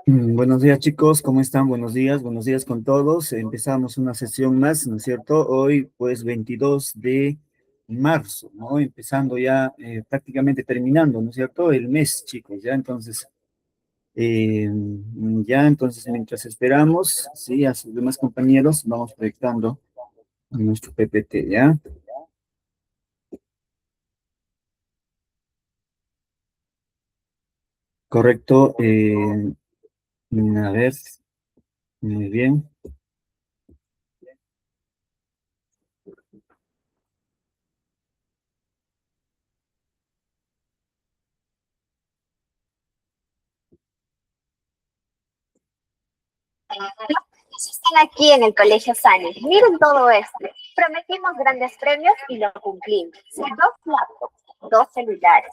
Buenos días chicos, ¿cómo están? Buenos días con todos. Empezamos una sesión más, ¿no es cierto? Hoy pues 22 de marzo, ¿no? Empezando ya prácticamente terminando, ¿no es cierto? El mes, chicos, ya entonces, mientras esperamos, sí, a sus demás compañeros, vamos proyectando nuestro PPT, ¿ya? Correcto, a ver, muy bien. Los están aquí en el Colegio Sani. Miren todo esto. Prometimos grandes premios y lo cumplimos. Dos laptops, dos celulares,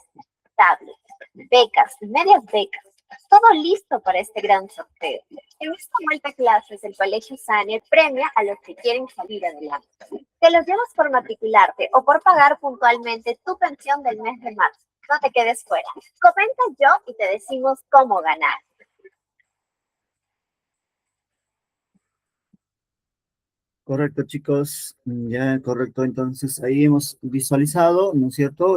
tablets, becas, medias becas. Todo listo para este gran sorteo. En esta vuelta a clases, el Colegio Sani premia a los que quieren salir adelante. Te los llevas por matricularte o por pagar puntualmente tu pensión del mes de marzo. No te quedes fuera. Comenta yo y te decimos cómo ganar. Correcto, chicos, ya correcto. Entonces ahí hemos visualizado, ¿no es cierto?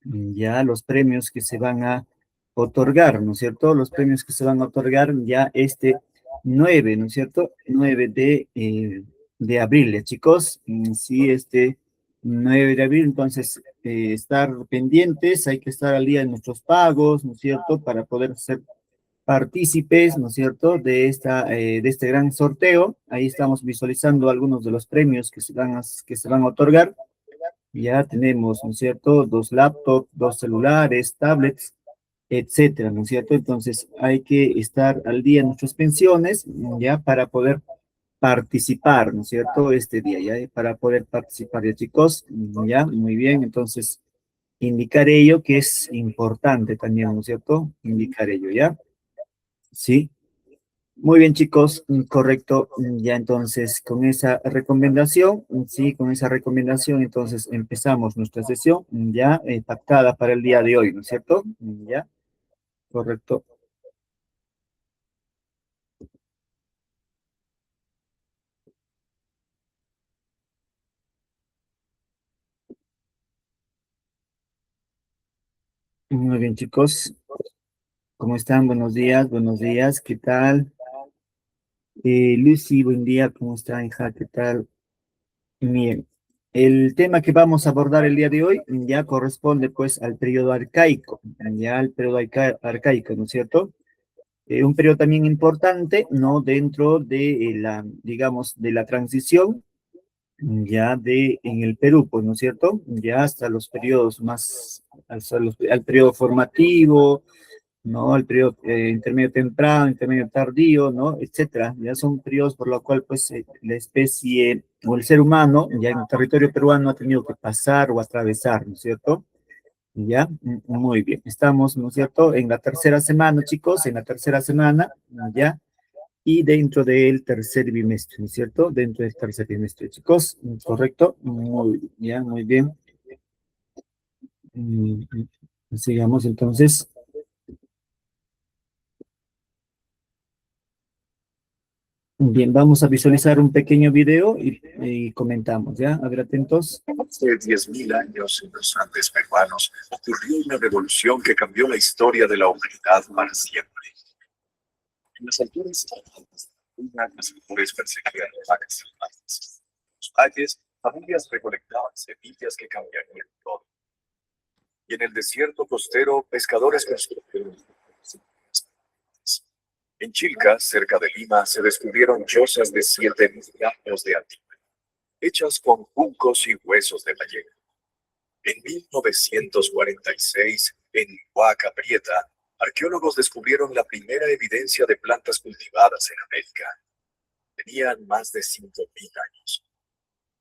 Ya los premios que se van a otorgar, ¿no es cierto? Los premios que se van a otorgar ya este 9, ¿no es cierto? 9 de abril, chicos. Sí, este 9 de abril, entonces estar pendientes, hay que estar al día de nuestros pagos, ¿no es cierto? Para poder ser partícipes, ¿no es cierto?, de este gran sorteo. Ahí estamos visualizando algunos de los premios que se van a otorgar. Ya tenemos, ¿no es cierto?, dos laptops, dos celulares, tablets, etcétera, ¿no es cierto? Entonces hay que estar al día en nuestras pensiones, ya, para poder participar, ¿no es cierto?, este día, ya, para poder participar, ya, chicos, ya, muy bien, entonces indicar ello que es importante también, ¿no es cierto?, indicar ello, ¿ya? Sí. Muy bien, chicos, correcto. Ya entonces, con esa recomendación, sí, con esa recomendación, entonces empezamos nuestra sesión ya pactada para el día de hoy, ¿no es cierto? Ya, correcto. Muy bien, chicos, ¿cómo están? Buenos días, ¿qué tal? Lucy, buen día, ¿cómo está, hija? ¿Qué tal? Bien. El tema que vamos a abordar el día de hoy ya corresponde pues al periodo arcaico, ya al periodo arcaico, ¿no es cierto? Un periodo también importante, ¿no? Dentro de la, digamos, de la transición, ya en el Perú, pues, ¿no es cierto? Ya hasta los periodos más, al periodo formativo, ¿no? Al periodo intermedio temprano, intermedio tardío, ¿no? Etcétera. Ya son periodos por los cuales, pues, la especie o el ser humano, ya en el territorio peruano ha tenido que pasar o atravesar, ¿no es cierto? Ya, muy bien. Estamos, ¿no es cierto?, en la tercera semana, chicos, en la tercera semana, ya, y dentro del tercer bimestre, ¿no es cierto? Dentro del tercer bimestre, chicos, correcto, muy bien, ya, muy bien. Sigamos entonces. Bien, vamos a visualizar un pequeño video y comentamos, ¿ya? A ver, atentos. Hace 10.000 años en los Andes peruanos ocurrió una revolución que cambió la historia de la humanidad para siempre. En las alturas altas, las mujeres perseguían vacas salvajes. En los valles, familias recolectaban semillas que cambiarían todo. Y en el desierto costero, pescadores construyeron. En Chilca, cerca de Lima, se descubrieron chozas de 7.000 años de antigüedad, hechas con juncos y huesos de ballena. En 1946, en Huaca Prieta, arqueólogos descubrieron la primera evidencia de plantas cultivadas en América. Tenían más de 5.000 años.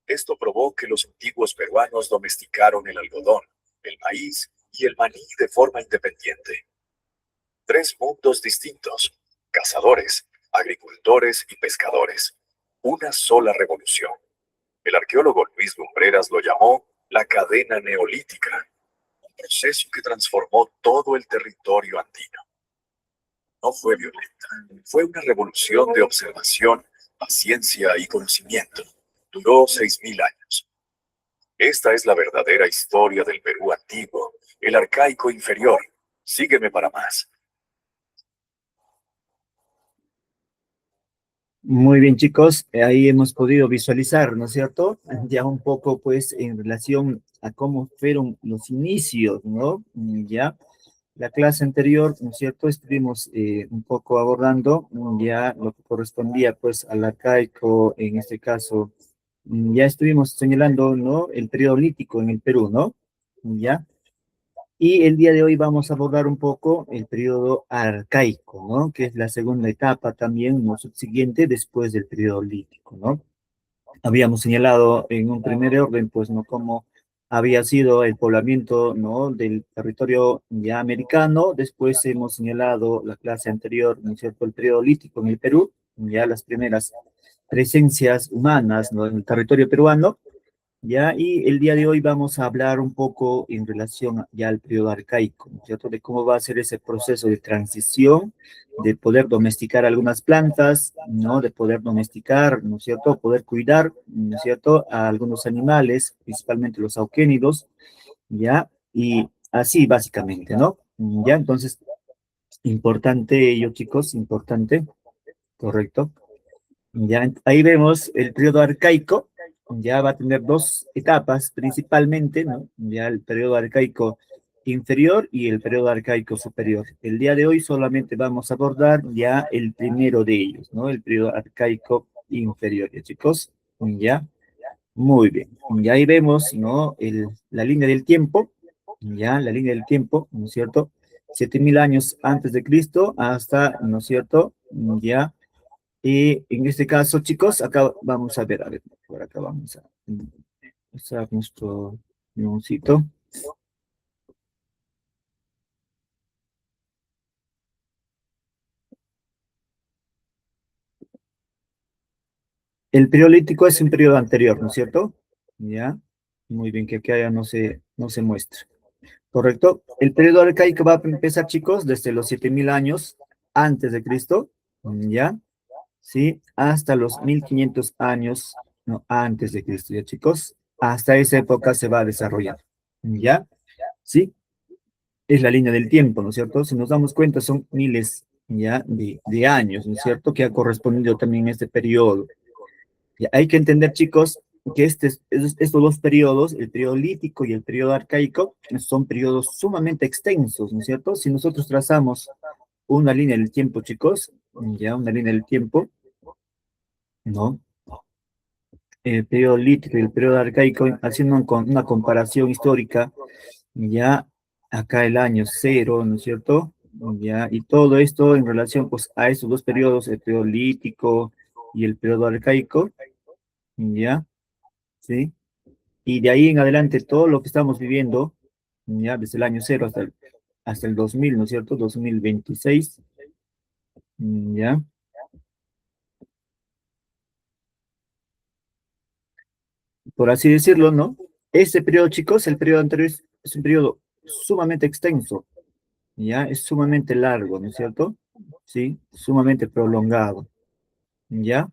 Esto probó que los antiguos peruanos domesticaron el algodón, el maíz y el maní de forma independiente. Tres mundos distintos: cazadores, agricultores y pescadores. Una sola revolución. El arqueólogo Luis Lumbreras lo llamó la cadena neolítica, un proceso que transformó todo el territorio andino. No fue violenta, fue una revolución de observación, paciencia y conocimiento. Duró 6000 años. Esta es la verdadera historia del Perú antiguo, el arcaico inferior. Sígueme para más. Muy bien, chicos, ahí hemos podido visualizar, ¿no es cierto? Ya un poco, pues, en relación a cómo fueron los inicios, ¿no? Ya, la clase anterior, ¿no es cierto? Estuvimos un poco abordando ya lo que correspondía, pues, al arcaico, en este caso, ya estuvimos señalando, ¿no? El periodo lítico en el Perú, ¿no? Ya. Y el día de hoy vamos a abordar un poco el periodo arcaico, ¿no? Que es la segunda etapa también, no subsiguiente, después del periodo lítico, ¿no? Habíamos señalado en un primer orden, pues, ¿no? Cómo había sido el poblamiento, ¿no? Del territorio ya americano. Después hemos señalado la clase anterior, ¿no es cierto? El periodo lítico en el Perú, ya las primeras presencias humanas, ¿no? En el territorio peruano. Ya, y el día de hoy vamos a hablar un poco en relación ya al periodo arcaico, ¿no es cierto? De cómo va a ser ese proceso de transición, de poder domesticar algunas plantas, ¿no? De poder domesticar, ¿no es cierto? Poder cuidar, ¿no es cierto? A algunos animales, principalmente los auquénidos, ¿ya? Y así básicamente, ¿no? Ya, entonces, importante ello, chicos, importante, correcto. Ya, ahí vemos el periodo arcaico, ya va a tener dos etapas principalmente, ¿no? Ya el periodo arcaico inferior y el periodo arcaico superior. El día de hoy solamente vamos a abordar ya el primero de ellos, ¿no? El periodo arcaico inferior, ¿ya, chicos? Ya, muy bien. Y ahí vemos, ¿no? La línea del tiempo, ya, la línea del tiempo, ¿no es cierto? 7000 años antes de Cristo hasta, ¿no es cierto? Ya y en este caso, chicos, acá vamos a ver, por acá vamos a usar nuestro guioncito. El periolítico es un periodo anterior, ¿no es cierto? Ya, muy bien, que acá ya no se muestra. ¿Correcto? El periodo arcaico va a empezar, chicos, desde los 7000 años antes de Cristo, ¿ya? ¿Sí? Hasta los 1500 años, no, antes de Cristo, ¿ya, chicos? Hasta esa época se va a desarrollar, ¿ya? ¿Sí? Es la línea del tiempo, ¿no es cierto? Si nos damos cuenta, son miles ya de años, ¿no es cierto? Que ha correspondido también este periodo. Ya, hay que entender, chicos, que estos dos periodos, el periodo lítico y el periodo arcaico, son periodos sumamente extensos, ¿no es cierto? Si nosotros trazamos una línea del tiempo, chicos, ya una línea del tiempo, ¿no? El periodo lítico y el periodo arcaico, haciendo una comparación histórica, ya acá el año cero, ¿no es cierto? Ya, y todo esto en relación pues a esos dos periodos, el periodo lítico y el periodo arcaico, ya, ¿sí? Y de ahí en adelante todo lo que estamos viviendo, ya desde el año cero hasta el 2000, ¿no es cierto? 2026, ya. Por así decirlo, ¿no? Ese periodo, chicos, el periodo anterior es un periodo sumamente extenso, ya, es sumamente largo, ¿no es cierto? Sí, sumamente prolongado, ¿ya?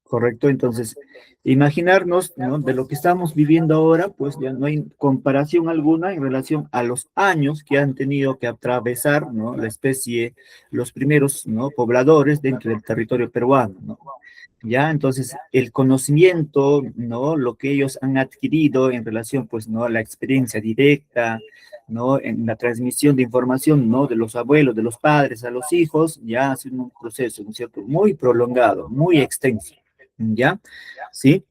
Correcto, entonces, imaginarnos, ¿no? De lo que estamos viviendo ahora, pues ya no hay comparación alguna en relación a los años que han tenido que atravesar, ¿no? La especie, los primeros, ¿no? Pobladores dentro del territorio peruano, ¿no? Ya, entonces, el conocimiento, ¿no? Lo que ellos han adquirido en relación, pues, ¿no? A la experiencia directa, ¿no? En la transmisión de información, ¿no? De los abuelos, de los padres a los hijos, ya ha sido un proceso, ¿no es cierto? Muy prolongado, muy extenso, ¿ya? ¿Sí?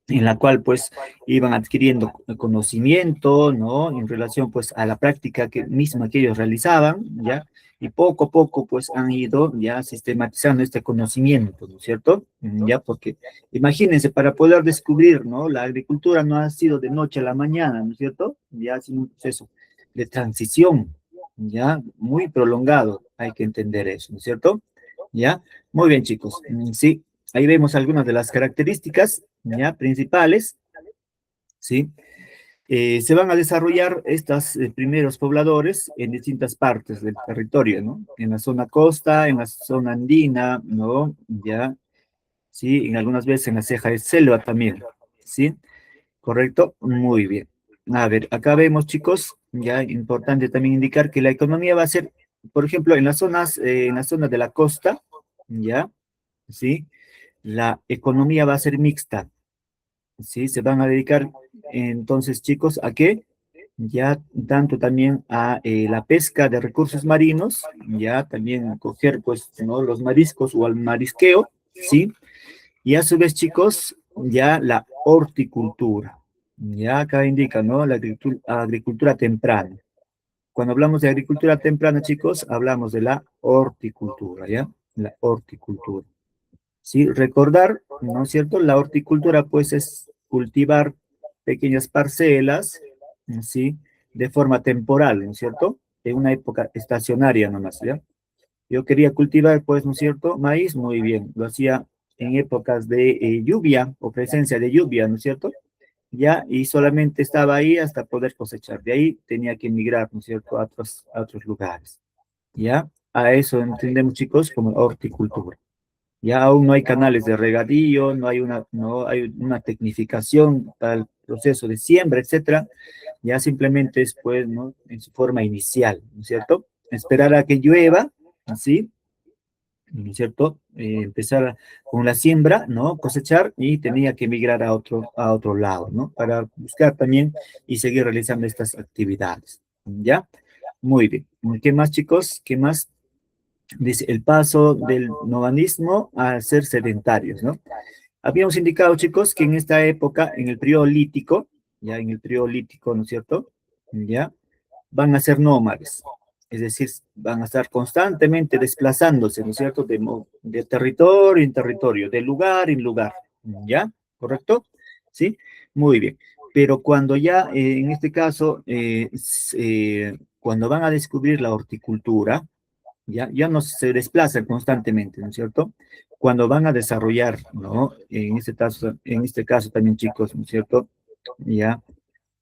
En la cual pues iban adquiriendo conocimiento, ¿no? En relación pues a la práctica misma que ellos realizaban, ¿ya? Y poco a poco pues han ido ya sistematizando este conocimiento, ¿no es cierto? Ya, porque imagínense, para poder descubrir, ¿no? La agricultura no ha sido de noche a la mañana, ¿no es cierto? Ya ha sido un proceso de transición, ¿ya? Muy prolongado, hay que entender eso, ¿no es cierto? ¿Ya? Muy bien, chicos. Sí, ahí vemos algunas de las características ya principales, ¿sí? Se van a desarrollar estos primeros pobladores en distintas partes del territorio, ¿no? En la zona costa, en la zona andina, ¿no? Ya, sí, en algunas veces en la ceja de selva también, ¿sí? ¿Correcto? Muy bien. A ver, acá vemos, chicos, ya importante también indicar que la economía va a ser, por ejemplo, en las zonas de la costa, ya, ¿sí? La economía va a ser mixta, ¿sí? Se van a dedicar entonces, chicos, ¿a qué? Ya tanto también a la pesca de recursos marinos, ya también coger, pues, ¿no? Los mariscos o al marisqueo, ¿sí? Y a su vez, chicos, ya la horticultura. Ya acá indica, ¿no? La agricultura temprana. Cuando hablamos de agricultura temprana, chicos, hablamos de la horticultura, ¿ya? La horticultura. Sí, recordar, ¿no es cierto? La horticultura, pues, es cultivar pequeñas parcelas, ¿sí? De forma temporal, ¿no es cierto? En una época estacionaria nomás, ¿ya? Yo quería cultivar, pues, ¿no es cierto? Maíz, muy bien. Lo hacía en épocas de lluvia o presencia de lluvia, ¿no es cierto? Ya, y solamente estaba ahí hasta poder cosechar. De ahí tenía que emigrar, ¿no es cierto? A otros lugares. ¿Ya? A eso entendemos, chicos, como horticultura. Ya aún no hay canales de regadío, no hay una tecnificación para el proceso de siembra, etcétera. Ya simplemente es, pues, ¿no? En su forma inicial, ¿no es cierto? Esperar a que llueva, así, ¿no es cierto? Empezar con la siembra, ¿no? Cosechar y tenía que migrar a otro lado, ¿no? Para buscar también y seguir realizando estas actividades, ¿ya? Muy bien. ¿Qué más, chicos? ¿Qué más? Dice, el paso del nomadismo a ser sedentarios, ¿no? Habíamos indicado, chicos, que en esta época, en el periodo lítico, ya en el periodo lítico, ¿no es cierto? Ya, van a ser nómades, es decir, van a estar constantemente desplazándose, ¿no es cierto? De territorio en territorio, de lugar en lugar, ¿ya? ¿Correcto? ¿Sí? Muy bien. Pero cuando ya, en este caso, cuando van a descubrir la horticultura, ya no se desplazan constantemente, ¿no es cierto? Cuando van a desarrollar, ¿no? En este caso también, chicos, ¿no es cierto? Ya,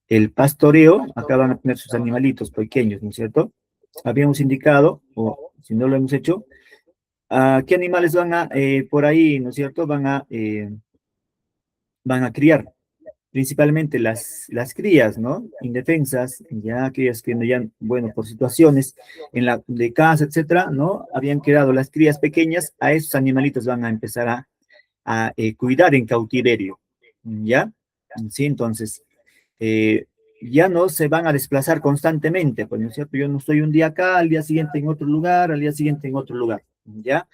el pastoreo, acá van a tener sus animalitos pequeños, ¿no es cierto? Habíamos indicado, o si no lo hemos hecho, ¿a qué animales van a, por ahí, ¿no es cierto? Van a criar, principalmente las crías, ¿no? Indefensas, ya aquellas que no ya, bueno, por situaciones de casa, etcétera, ¿no? Habían quedado las crías pequeñas, a esos animalitos van a empezar a cuidar en cautiverio, ¿ya? Sí, entonces, eh, ya no se van a desplazar constantemente, pues, ¿no es cierto? Yo no estoy un día acá, al día siguiente en otro lugar, al día siguiente en otro lugar, ¿ya?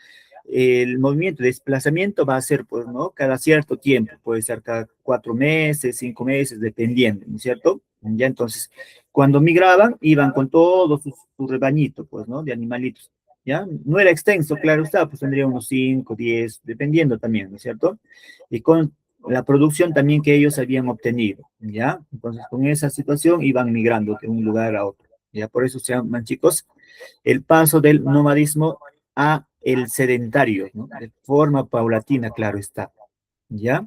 El movimiento de desplazamiento va a ser, pues, ¿no? Cada cierto tiempo, puede ser cada 4 meses, 5 meses, dependiendo, ¿no es cierto? Ya entonces, cuando migraban, iban con todo su rebañito, pues, ¿no? De animalitos, ¿ya? No era extenso, claro está, pues tendría unos 5, 10, dependiendo también, ¿no es cierto? Y con la producción también que ellos habían obtenido, ¿ya? Entonces, con esa situación iban migrando de un lugar a otro, ¿ya? Por eso se llaman, chicos, el paso del nomadismo a el sedentario, ¿no? De forma paulatina, claro está, ¿ya?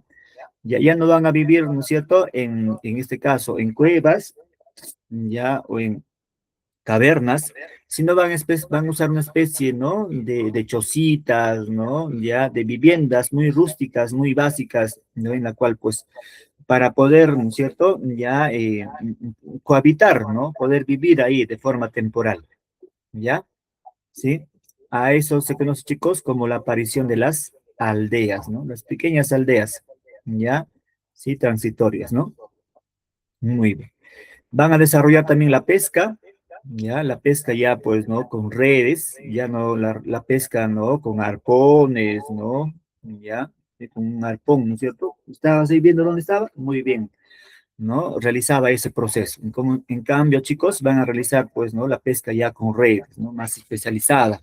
Ya no van a vivir, ¿no es cierto? En este caso, en cuevas, ¿ya? O en cavernas, sino van a usar una especie, ¿no? De chocitas, ¿no? Ya, de viviendas muy rústicas, muy básicas, ¿no? En la cual, pues, para poder, ¿no es cierto? Ya cohabitar, ¿no? Poder vivir ahí de forma temporal, ¿ya? ¿Sí? A eso se conoce, chicos, como la aparición de las aldeas, ¿no? Las pequeñas aldeas, ¿ya? Sí, transitorias, ¿no? Muy bien. Van a desarrollar también la pesca, ¿ya? La pesca ya, pues, ¿no? Con redes, ya no la pesca, ¿no? Con arpones, ¿no? ¿Ya? Con un arpón, ¿no es cierto? ¿Estabas ahí viendo dónde estaba? Muy bien, ¿no? Realizaba ese proceso. En cambio, chicos, van a realizar, pues, ¿no? La pesca ya con redes, ¿no? Más especializada.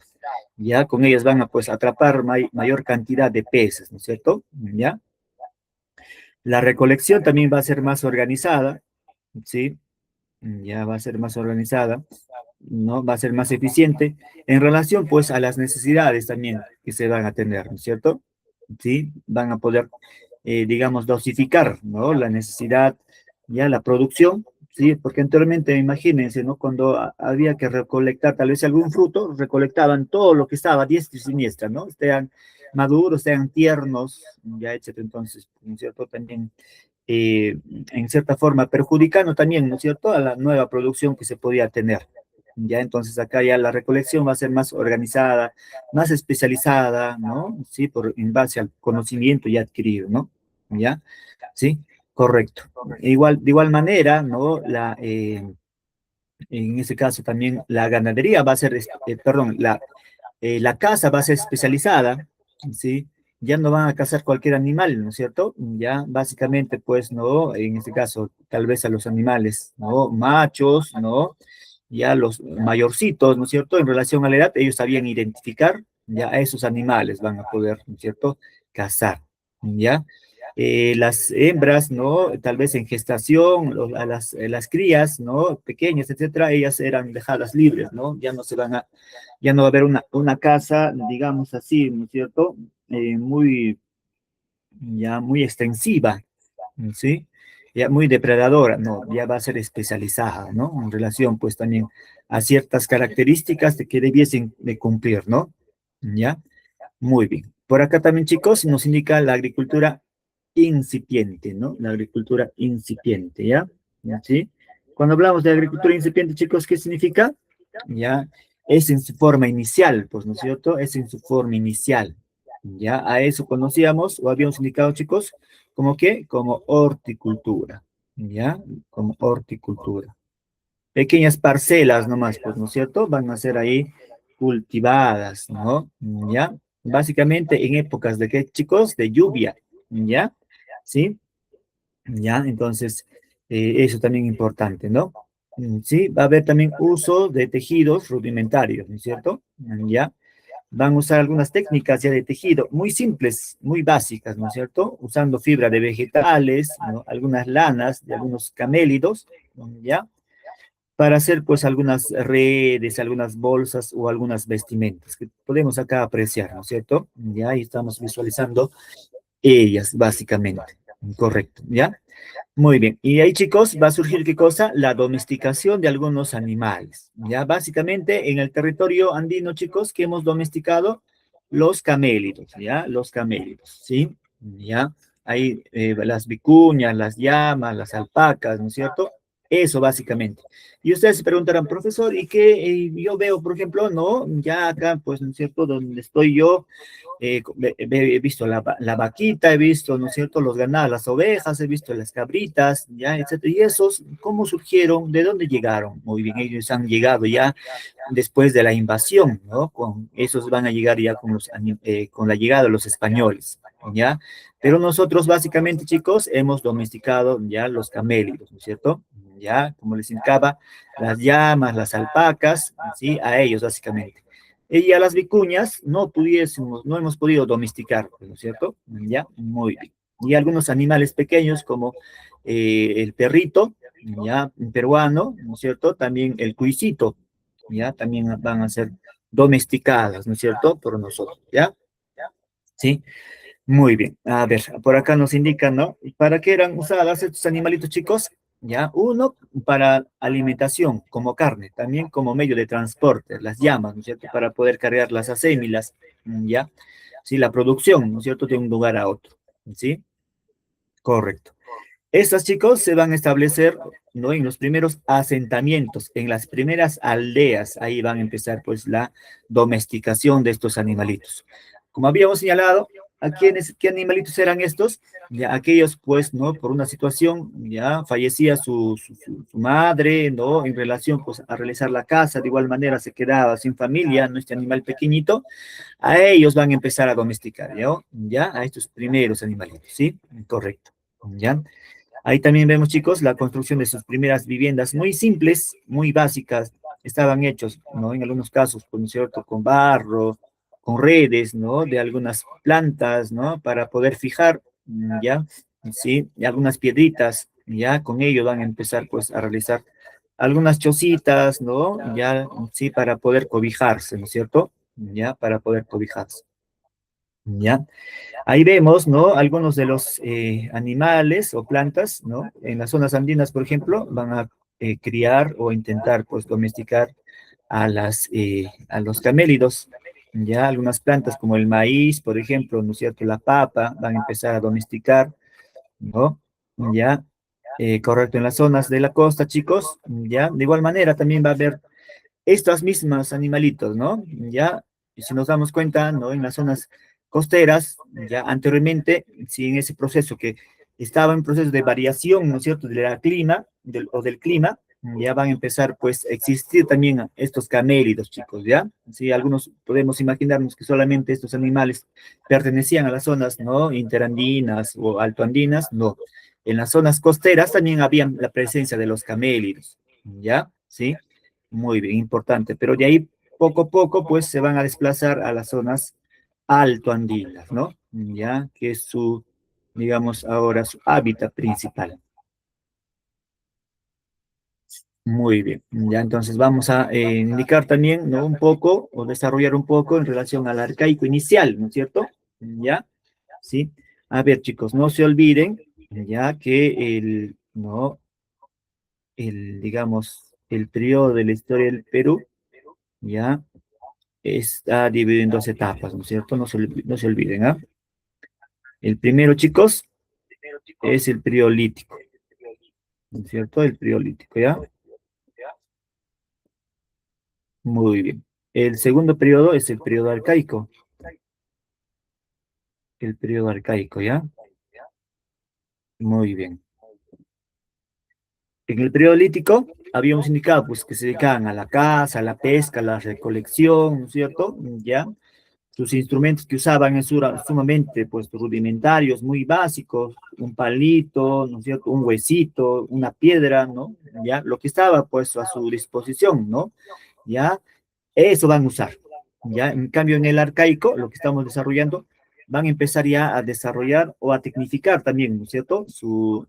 Ya con ellas van a, pues, atrapar mayor cantidad de peces, ¿no es cierto? ¿Ya? La recolección también va a ser más organizada, ¿sí? Ya va a ser más organizada, ¿no? Va a ser más eficiente en relación, pues, a las necesidades también que se van a tener, ¿no es cierto? ¿Sí? Van a poder, digamos, dosificar, ¿no? La necesidad ya la producción, ¿sí? Porque anteriormente, imagínense, ¿no? Cuando había que recolectar tal vez algún fruto, recolectaban todo lo que estaba a diestra y siniestra, ¿no? Sean maduros, sean tiernos, ya, etcétera. Entonces, ¿no es cierto? También, en cierta forma, perjudicando también, ¿no es cierto?, a la nueva producción que se podía tener. Ya, entonces acá ya la recolección va a ser más organizada, más especializada, ¿no? Sí, en base al conocimiento ya adquirido, ¿no? ¿Ya? Sí, correcto. De igual manera, ¿no? En ese caso también la ganadería va a ser, perdón, la caza va a ser especializada, ¿sí? Ya no van a cazar cualquier animal, ¿no es cierto? Ya básicamente, pues, ¿no? En este caso, tal vez a los animales, ¿no? Machos, ¿no? Ya los mayorcitos, ¿no es cierto? En relación a la edad, ellos sabían identificar, ya a esos animales van a poder, ¿no es cierto?, cazar, ¿ya? Las hembras, ¿no? Tal vez en gestación, las crías, ¿no? Pequeñas, etcétera, ellas eran dejadas libres, ¿no? Ya no va a haber una caza, digamos así, ¿no es cierto? Muy, ya muy extensiva, ¿sí? Ya muy depredadora, no, ya va a ser especializada, ¿no? En relación, pues, también a ciertas características de que debiesen de cumplir, ¿no? ¿Ya? Muy bien. Por acá también, chicos, nos indica la agricultura incipiente, ¿no? La agricultura incipiente, ¿ya? ¿Sí? Cuando hablamos de agricultura incipiente, chicos, ¿qué significa? ¿Ya? Es en su forma inicial, pues, ¿no es cierto? Es en su forma inicial, ¿ya? A eso conocíamos o habíamos indicado, chicos, ¿como qué? Como horticultura, ¿ya? Como horticultura. Pequeñas parcelas nomás, pues, ¿no es cierto? Van a ser ahí cultivadas, ¿no? ¿Ya? Básicamente en épocas de qué, chicos, de lluvia, ¿ya? ¿Sí? ¿Ya? Entonces, eso también es importante, ¿no? Sí, va a haber también uso de tejidos rudimentarios, ¿no es cierto? ¿Ya? Van a usar algunas técnicas ya de tejido muy simples, muy básicas, ¿no es cierto? Usando fibra de vegetales, ¿no? Algunas lanas de algunos camélidos, ¿ya? Para hacer pues algunas redes, algunas bolsas o algunas vestimentas que podemos acá apreciar, ¿no es cierto? Ya ahí estamos visualizando ellas, básicamente. Correcto, ¿ya? Muy bien. Y ahí, chicos, va a surgir qué cosa? La domesticación de algunos animales. Ya, básicamente en el territorio andino, chicos, que hemos domesticado los camélidos, ¿ya? Los camélidos, ¿sí? Ya. Ahí las vicuñas, las llamas, las alpacas, ¿no es cierto? Eso básicamente. Y ustedes se preguntarán, profesor, ¿y qué? Yo veo, por ejemplo, ¿no? Ya acá, pues, ¿no es cierto? Donde estoy yo, he visto la vaquita, he visto, ¿no es cierto?, los ganados, las ovejas, he visto las cabritas, ya, etcétera. Y esos, ¿cómo surgieron? ¿De dónde llegaron? Muy bien, ellos han llegado ya después de la invasión, ¿no? Esos van a llegar ya con la llegada de los españoles, ¿ya? Pero nosotros, básicamente, chicos, hemos domesticado ya los camélidos, ¿no es cierto? Ya, como les indicaba, las llamas, las alpacas, ¿sí? A ellos, básicamente. Y a las vicuñas no hemos podido domesticar, ¿no es cierto? Ya, muy bien. Y algunos animales pequeños como el perrito, ya, peruano, ¿no es cierto? También el cuisito, ya, también van a ser domesticadas, ¿no es cierto? Por nosotros, ¿ya? Sí, muy bien. A ver, por acá nos indican, ¿no? ¿Para qué eran usadas estos animalitos, chicos? Ya, uno, para alimentación, como carne, también como medio de transporte, las llamas, ¿no es cierto? Para poder cargar las acémilas, ¿ya? Sí, la producción, ¿no es cierto? De un lugar a otro, ¿sí? Correcto. Estas, chicos, se van a establecer, ¿no? En los primeros asentamientos, en las primeras aldeas, ahí van a empezar, pues, la domesticación de estos animalitos. Como habíamos señalado, ¿qué animalitos eran estos? Ya, aquellos, pues, ¿no? Por una situación, ya fallecía su madre, ¿no? En relación, pues, a realizar la casa, de igual manera se quedaba sin familia, ¿no? Este animal pequeñito, a ellos van a empezar a domesticar, ¿ya? ¿Ya? A estos primeros animalitos, ¿sí? Correcto, ¿ya? Ahí también vemos, chicos, la construcción de sus primeras viviendas muy simples, muy básicas, estaban hechos, ¿no? En algunos casos, ¿no es cierto?, con barro, con redes, ¿no? De algunas plantas, ¿no? Para poder fijar, ¿ya? Sí, y algunas piedritas, ¿ya? Con ello van a empezar, pues, a realizar algunas chocitas, ¿no? Ya, sí, para poder cobijarse, ¿no es cierto? Ya, para poder cobijarse. ¿ya? Ahí vemos, ¿no? Algunos de los animales o plantas, ¿no? En las zonas andinas, por ejemplo, van a criar o intentar, pues, domesticar a los camélidos, ¿ya? Algunas plantas como el maíz, por ejemplo, ¿no es cierto? La papa, van a empezar a domesticar, ¿no? ¿Ya? Correcto, en las zonas de la costa, chicos, ¿ya? De igual manera también va a haber estas mismas animalitos, ¿no? Ya, y si nos damos cuenta, ¿no? En las zonas costeras, ya anteriormente, sí, en ese proceso que estaba en proceso de variación, ¿no es cierto?, o del clima, ya van a empezar, pues, a existir también estos camélidos, chicos, ¿ya? Sí, algunos podemos imaginarnos que solamente estos animales pertenecían a las zonas, ¿no?, interandinas o altoandinas, no. En las zonas costeras también había la presencia de los camélidos, ¿ya? ¿Sí? Muy bien, importante. Pero de ahí, poco a poco, pues se van a desplazar a las zonas altoandinas, ¿no? Ya, que es su, digamos, ahora su hábitat principal. Muy bien. Ya, entonces vamos a indicar también, ¿no? Un poco, o desarrollar un poco en relación al arcaico inicial, ¿no es cierto? Ya, ¿sí? A ver, chicos, no se olviden, ya que ¿no? Digamos, el periodo de la historia del Perú, ya, está dividido en dos etapas, ¿no es cierto? No se olviden, ¿ah? El primero, chicos, es el periodo lítico, ¿no es cierto? El periodo lítico, ¿ya? Muy bien. El segundo periodo es el periodo arcaico, el periodo arcaico, ¿ya? Muy bien. En el periodo lítico habíamos indicado, pues, que se dedicaban a la caza, a la pesca, a la recolección, ¿no es cierto? ¿Ya? Sus instrumentos que usaban sumamente pues, rudimentarios, muy básicos, un palito, ¿no es cierto? Un huesito, una piedra, ¿no? Ya, lo que estaba pues a su disposición, ¿no? Ya, eso van a usar. Ya, en cambio en el arcaico, lo que estamos desarrollando, van a empezar ya a desarrollar o a tecnificar también, ¿no es cierto? Su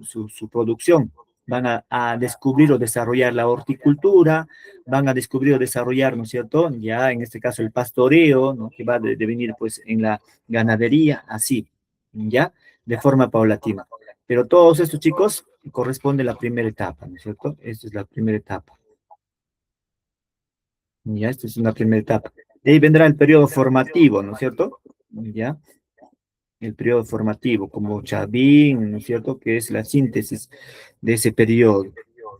producción. Van a descubrir o desarrollar la horticultura, van a descubrir o desarrollar, ¿no es cierto? Ya en este caso el pastoreo, ¿no? Que va a devenir pues en la ganadería, así, ¿ya? De forma paulatina. Pero todos estos chicos corresponde a la primera etapa, ¿no es cierto? Esta es la primera etapa. Ya, esta es una primera etapa. De ahí vendrá el periodo formativo, ¿no es cierto? Ya, el periodo formativo, como Chavín, ¿no es cierto? Que es la síntesis de ese periodo,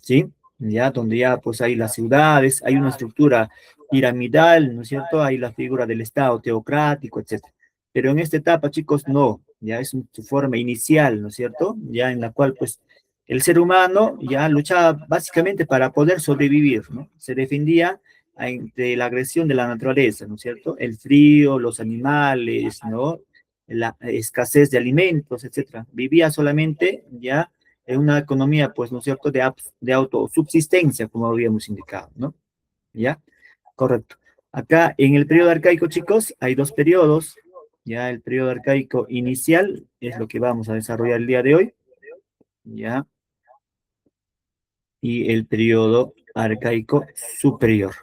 ¿sí? Ya, donde ya pues hay las ciudades, hay una estructura piramidal, ¿no es cierto? Hay la figura del Estado teocrático, etcétera. Pero en esta etapa, chicos, no, ya es su forma inicial, ¿no es cierto? Ya en la cual pues el ser humano ya luchaba básicamente para poder sobrevivir, ¿no? Se defendía ante la agresión de la naturaleza, ¿no es cierto? El frío, los animales, ¿no? La escasez de alimentos, etcétera. Vivía solamente ya en una economía, pues, ¿no es cierto?, de autosubsistencia, como habíamos indicado, ¿no? ¿Ya? Correcto. Acá en el periodo arcaico, chicos, hay dos periodos. Ya el periodo arcaico inicial es lo que vamos a desarrollar el día de hoy, ¿ya? Y el periodo arcaico superior.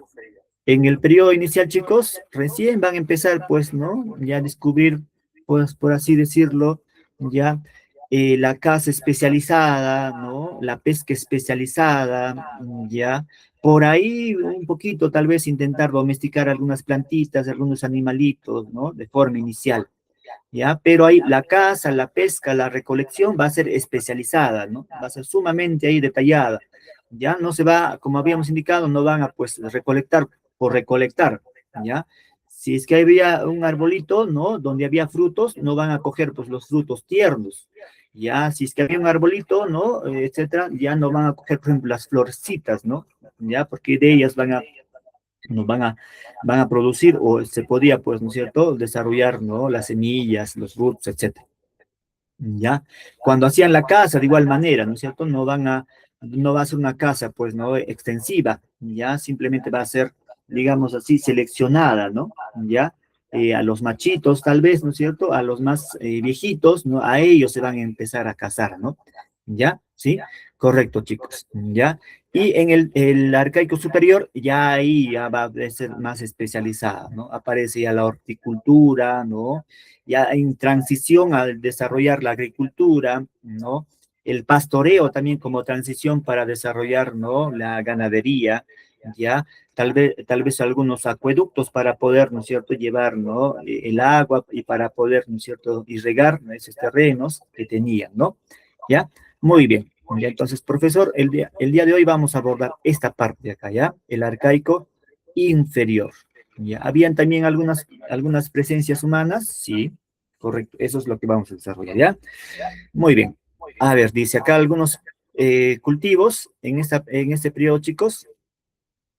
En el periodo inicial, chicos, recién van a empezar, pues, ¿no? Ya a descubrir, pues, por así decirlo, ya la caza especializada, ¿no? La pesca especializada, ya. Por ahí un poquito, tal vez, intentar domesticar algunas plantitas, algunos animalitos, ¿no? De forma inicial, ¿ya? Pero ahí la caza, la pesca, la recolección va a ser especializada, ¿no? Va a ser sumamente ahí detallada, ¿ya? No se va, como habíamos indicado, no van a, pues, recolectar por recolectar, ¿ya? Si es que había un arbolito, ¿no? Donde había frutos, no van a coger, pues, los frutos tiernos, ¿ya? Si es que había un arbolito, ¿no? Etcétera, ya no van a coger, por ejemplo, las florecitas, ¿no? ¿Ya? Porque de ellas nos van a producir, o se podía, pues, ¿no es cierto?, desarrollar, ¿no?, las semillas, los frutos, etcétera. ¿Ya? Cuando hacían la casa, de igual manera, ¿no es cierto?, no va a ser una casa, pues, ¿no?, extensiva, ¿ya? Simplemente va a ser, digamos así, seleccionada, ¿no? ¿Ya? A los machitos, tal vez, ¿no es cierto?, a los más viejitos, ¿no?, a ellos se van a empezar a casar, ¿no? ¿Ya? ¿Sí? Correcto, chicos, ¿ya? Y en el arcaico superior, ya ahí ya va a ser más especializada, ¿no? Aparece ya la horticultura, ¿no? Ya en transición al desarrollar la agricultura, ¿no? El pastoreo también como transición para desarrollar, ¿no? La ganadería, ¿ya? Tal vez algunos acueductos para poder, ¿no es cierto?, llevar, ¿no? El agua y para poder, ¿no es cierto?, irrigar, ¿no?, esos terrenos que tenían, ¿no? ¿Ya? Muy bien. Ya, entonces, profesor, el día de hoy vamos a abordar esta parte de acá, ¿ya? El arcaico inferior. ¿Ya? ¿Habían también algunas presencias humanas? Sí, correcto. Eso es lo que vamos a desarrollar, ¿ya? Muy bien. A ver, dice acá algunos cultivos en este periodo, chicos.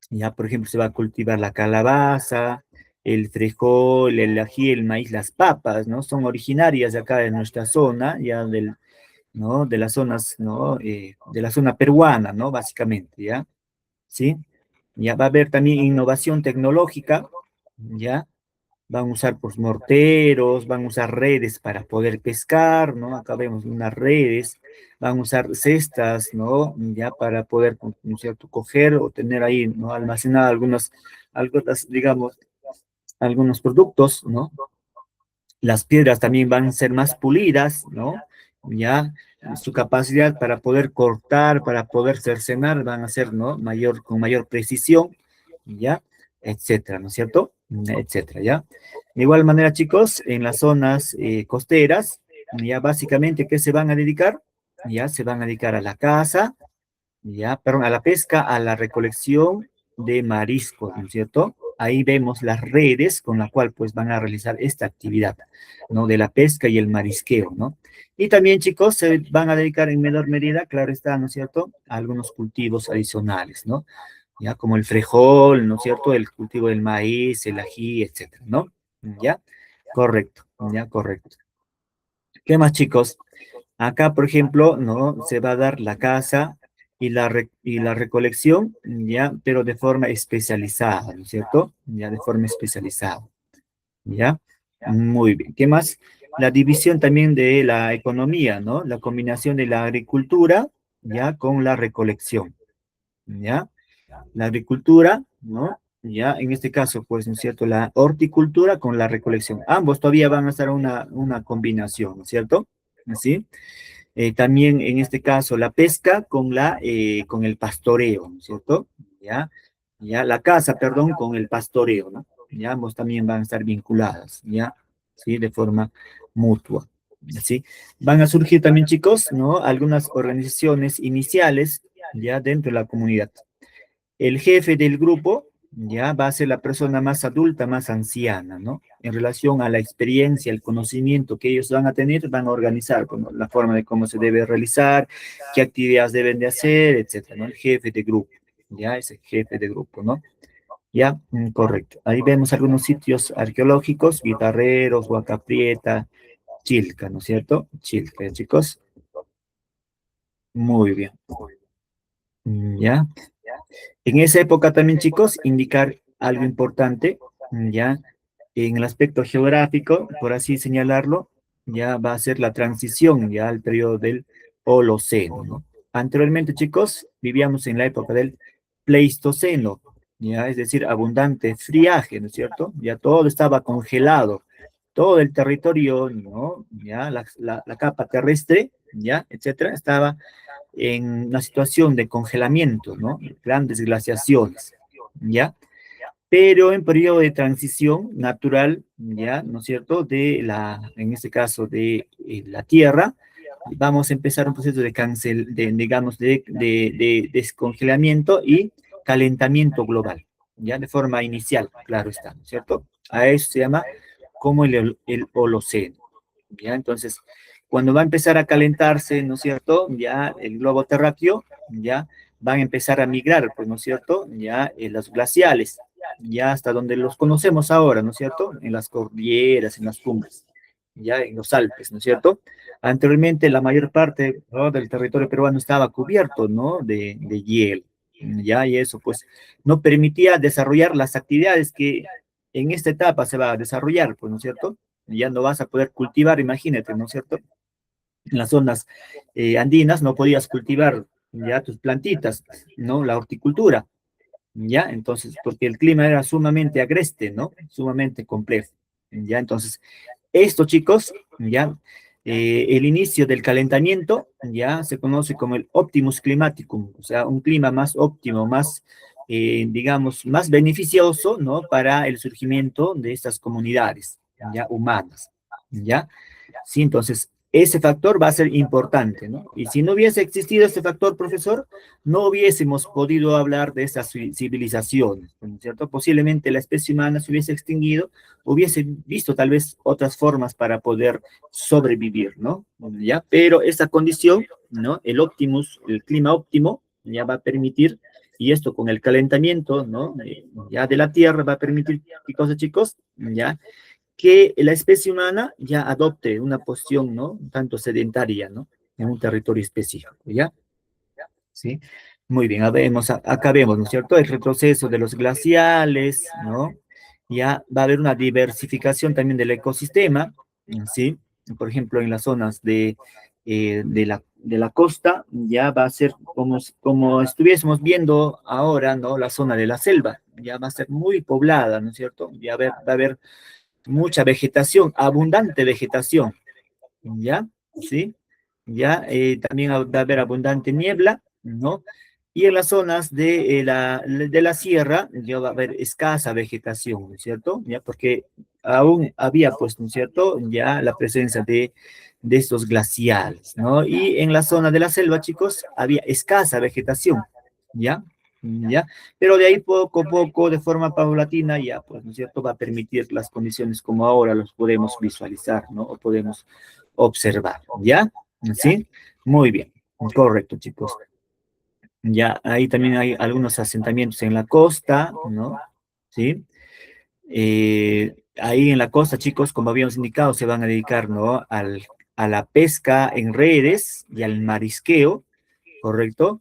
Ya, por ejemplo, se va a cultivar la calabaza, el frijol, el ají, el maíz, las papas, ¿no? Son originarias de acá de nuestra zona, ya ¿no? De las zonas, ¿no? De la zona peruana, ¿no? Básicamente, ¿ya? ¿Sí? Ya va a haber también innovación tecnológica, ¿ya? Van a usar pues morteros, van a usar redes para poder pescar, ¿no? Acá vemos unas redes, van a usar cestas, ¿no? Ya para poder, ¿no es cierto?, coger o tener ahí, ¿no? Almacenar algunas, digamos, algunos productos, ¿no? Las piedras también van a ser más pulidas, ¿no? Ya su capacidad para poder cortar, para poder cercenar, van a ser, ¿no? Con mayor precisión, ¿ya? Etcétera, ¿no es cierto? Etcétera, ¿ya? De igual manera, chicos, en las zonas costeras, ya básicamente, ¿qué se van a dedicar? Ya se van a dedicar a la caza, ya, perdón, a la pesca, a la recolección de mariscos, ¿no es cierto? Ahí vemos las redes con la cual pues van a realizar esta actividad, ¿no? De la pesca y el marisqueo, ¿no? Y también, chicos, se van a dedicar en menor medida, claro está, ¿no es cierto?, a algunos cultivos adicionales, ¿no? Ya como el frijol, ¿no es cierto?, el cultivo del maíz, el ají, etcétera, ¿no? ¿Ya? Correcto, ya, correcto. ¿Qué más, chicos? Acá, por ejemplo, ¿no? Se va a dar la caza y la recolección, ¿ya? Pero de forma especializada, ¿no es cierto? Ya de forma especializada, ¿ya? Muy bien. ¿Qué más? La división también de la economía, ¿no? La combinación de la agricultura, ¿ya? Con la recolección, ¿ya? La agricultura, ¿no? Ya, en este caso, pues, ¿no es cierto? La horticultura con la recolección. Ambos todavía van a estar una combinación, ¿no es cierto? ¿Así? También en este caso la pesca con el pastoreo, ¿no es cierto? Ya, ya, la caza, perdón, con el pastoreo, ¿no? Ya ambos también van a estar vinculadas, ¿ya? Sí, de forma mutua, ¿sí? Van a surgir también, chicos, ¿no? Algunas organizaciones iniciales, ya, dentro de la comunidad. El jefe del grupo ya va a ser la persona más adulta, más anciana, ¿no? En relación a la experiencia, el conocimiento que ellos van a tener, van a organizar como la forma de cómo se debe realizar, qué actividades deben de hacer, etcétera, ¿no? El jefe de grupo, ya, ese jefe de grupo, ¿no? Ya, correcto. Ahí vemos algunos sitios arqueológicos, Guitarreros, Huaca Prieta, Chilca, ¿no es cierto? Chilca, chicos. Muy bien. Ya. En esa época también, chicos, indicar algo importante, ya, en el aspecto geográfico, por así señalarlo, ya va a ser la transición ya al periodo del Holoceno, ¿no? Anteriormente, chicos, vivíamos en la época del Pleistoceno, ya, es decir, abundante friaje, ¿no es cierto? Ya todo estaba congelado, todo el territorio, ¿no? Ya, la capa terrestre, ya, etcétera, estaba en una situación de congelamiento, ¿no? Grandes glaciaciones, ¿ya? Pero en periodo de transición natural, ¿ya? ¿No es cierto? En este caso, de la Tierra, vamos a empezar un proceso de digamos, de descongelamiento y calentamiento global, ¿ya? De forma inicial, claro está, ¿no es cierto? A eso se llama como el Holoceno, ¿ya? Entonces, cuando va a empezar a calentarse, ¿no es cierto? Ya el globo terráqueo, ya van a empezar a migrar, pues, ¿no es cierto? Ya los glaciales, ya hasta donde los conocemos ahora, ¿no es cierto? En las cordilleras, en las cumbres, ya en los Alpes, ¿no es cierto? Anteriormente la mayor parte, ¿no?, del territorio peruano estaba cubierto, ¿no? De hielo, ya, y eso pues no permitía desarrollar las actividades que en esta etapa se va a desarrollar, pues, ¿no es cierto? Ya no vas a poder cultivar, imagínate, ¿no es cierto? En las zonas andinas no podías cultivar ya tus plantitas, ¿no? La horticultura, ¿ya? Entonces, porque el clima era sumamente agreste, ¿no? Sumamente complejo, ¿ya? Entonces, esto, chicos, ya, el inicio del calentamiento ya se conoce como el optimus climaticum, o sea, un clima más óptimo, más, digamos, más beneficioso, ¿no? Para el surgimiento de estas comunidades, ya, humanas, ¿ya? Sí, entonces, ese factor va a ser importante, ¿no? Y si no hubiese existido este factor, profesor, no hubiésemos podido hablar de estas civilizaciones, ¿no es cierto? Posiblemente la especie humana se hubiese extinguido, hubiese visto tal vez otras formas para poder sobrevivir, ¿no? ¿Ya? Pero esta condición, ¿no? El optimus, el clima óptimo, ya va a permitir, y esto con el calentamiento, ¿no? Ya de la Tierra va a permitir, ¿qué cosa, chicos? ¿Ya? Que la especie humana ya adopte una posición, ¿no? Un tanto sedentaria, ¿no? En un territorio específico, ¿ya? ¿Sí? Muy bien, acá vemos, ¿no es cierto? El retroceso de los glaciales, ¿no? Ya va a haber una diversificación también del ecosistema, ¿sí? Por ejemplo, en las zonas de la costa, ya va a ser como estuviésemos viendo ahora, ¿no? La zona de la selva, ya va a ser muy poblada, ¿no es cierto? Ya va a haber mucha vegetación, abundante vegetación, ¿ya? ¿Sí? ¿Ya? También va a haber abundante niebla, ¿no? Y en las zonas de la sierra ya va a haber escasa vegetación, ¿no es cierto? ¿Ya? Porque aún había, pues, ¿no es cierto? Ya la presencia de estos glaciales, ¿no? Y en la zona de la selva, chicos, había escasa vegetación, ¿ya? ¿Ya? Pero de ahí poco a poco, de forma paulatina, ya, pues, ¿no es cierto? Va a permitir las condiciones como ahora los podemos visualizar, ¿no? O podemos observar, ¿ya? ¿Sí? Muy bien, correcto, chicos. Ya, ahí también hay algunos asentamientos en la costa, ¿no? ¿Sí? Ahí en la costa, chicos, como habíamos indicado, se van a dedicar, ¿no? A la pesca en redes y al marisqueo, ¿correcto?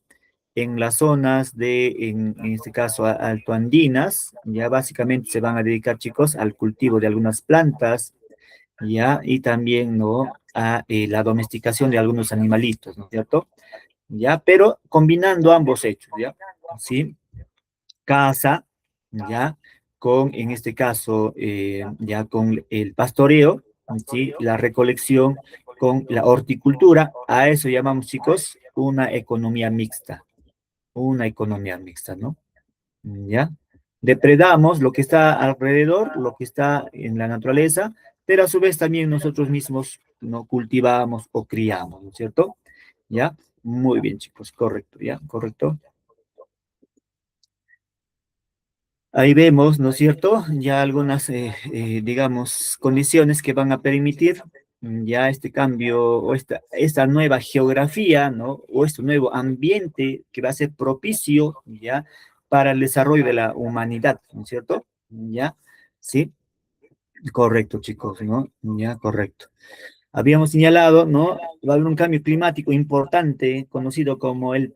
En las zonas en este caso, altoandinas, ya básicamente se van a dedicar, chicos, al cultivo de algunas plantas, ya, y también, ¿no? A la domesticación de algunos animalitos, ¿no es cierto? Ya, pero combinando ambos hechos, ¿ya? ¿Sí? Caza, ¿ya? Con, en este caso, ya con el pastoreo, ¿sí? La recolección con la horticultura, a eso llamamos, chicos, una economía mixta, ¿no? ¿Ya? Depredamos lo que está alrededor, lo que está en la naturaleza, pero a su vez también nosotros mismos no cultivamos o criamos, ¿no es cierto? ¿Ya? Muy bien, chicos, correcto, ¿ya? Correcto. Ahí vemos, ¿no es cierto? Ya algunas, digamos, condiciones que van a permitir ya este cambio o esta nueva geografía, ¿no? O este nuevo ambiente que va a ser propicio, ¿ya? Para el desarrollo de la humanidad, ¿no es cierto? ¿Ya? Sí, correcto, chicos, ¿no? Ya, correcto. Habíamos señalado, ¿no? Va a haber un cambio climático importante, conocido como el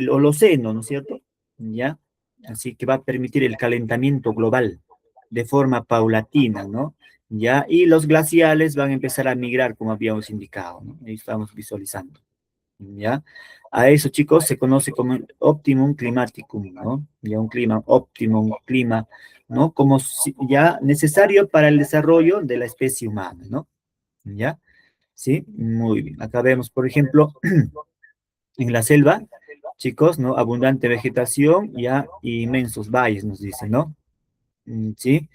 Holoceno, ¿no es cierto? ¿Ya? Así que va a permitir el calentamiento global de forma paulatina, ¿no? ¿Ya? Y los glaciales van a empezar a migrar, como habíamos indicado, ¿no? Ahí estamos visualizando, ¿ya? A eso, chicos, se conoce como el optimum climaticum, ¿no? Ya un clima óptimo, un clima, ¿no? Como ya necesario para el desarrollo de la especie humana, ¿no? ¿Ya? Sí, muy bien. Acá vemos, por ejemplo, en la selva, chicos, ¿no? Abundante vegetación, ya, inmensos valles, nos dicen, ¿no? Sí,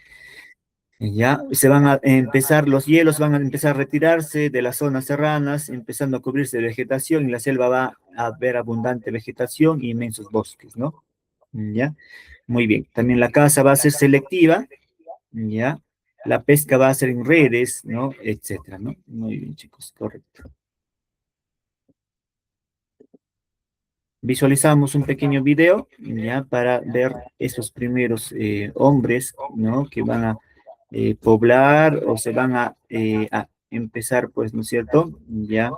ya, se van a empezar, los hielos van a empezar a retirarse de las zonas serranas, empezando a cubrirse de vegetación, y la selva va a haber abundante vegetación y inmensos bosques, ¿no? Ya, muy bien. También la caza va a ser selectiva, ya, la pesca va a ser en redes, ¿no? Etcétera, ¿no? Muy bien, chicos, correcto. Visualizamos un pequeño video, ya, para ver esos primeros hombres, ¿no? Que van a poblar o se van a empezar, pues, ¿no es cierto? Ya,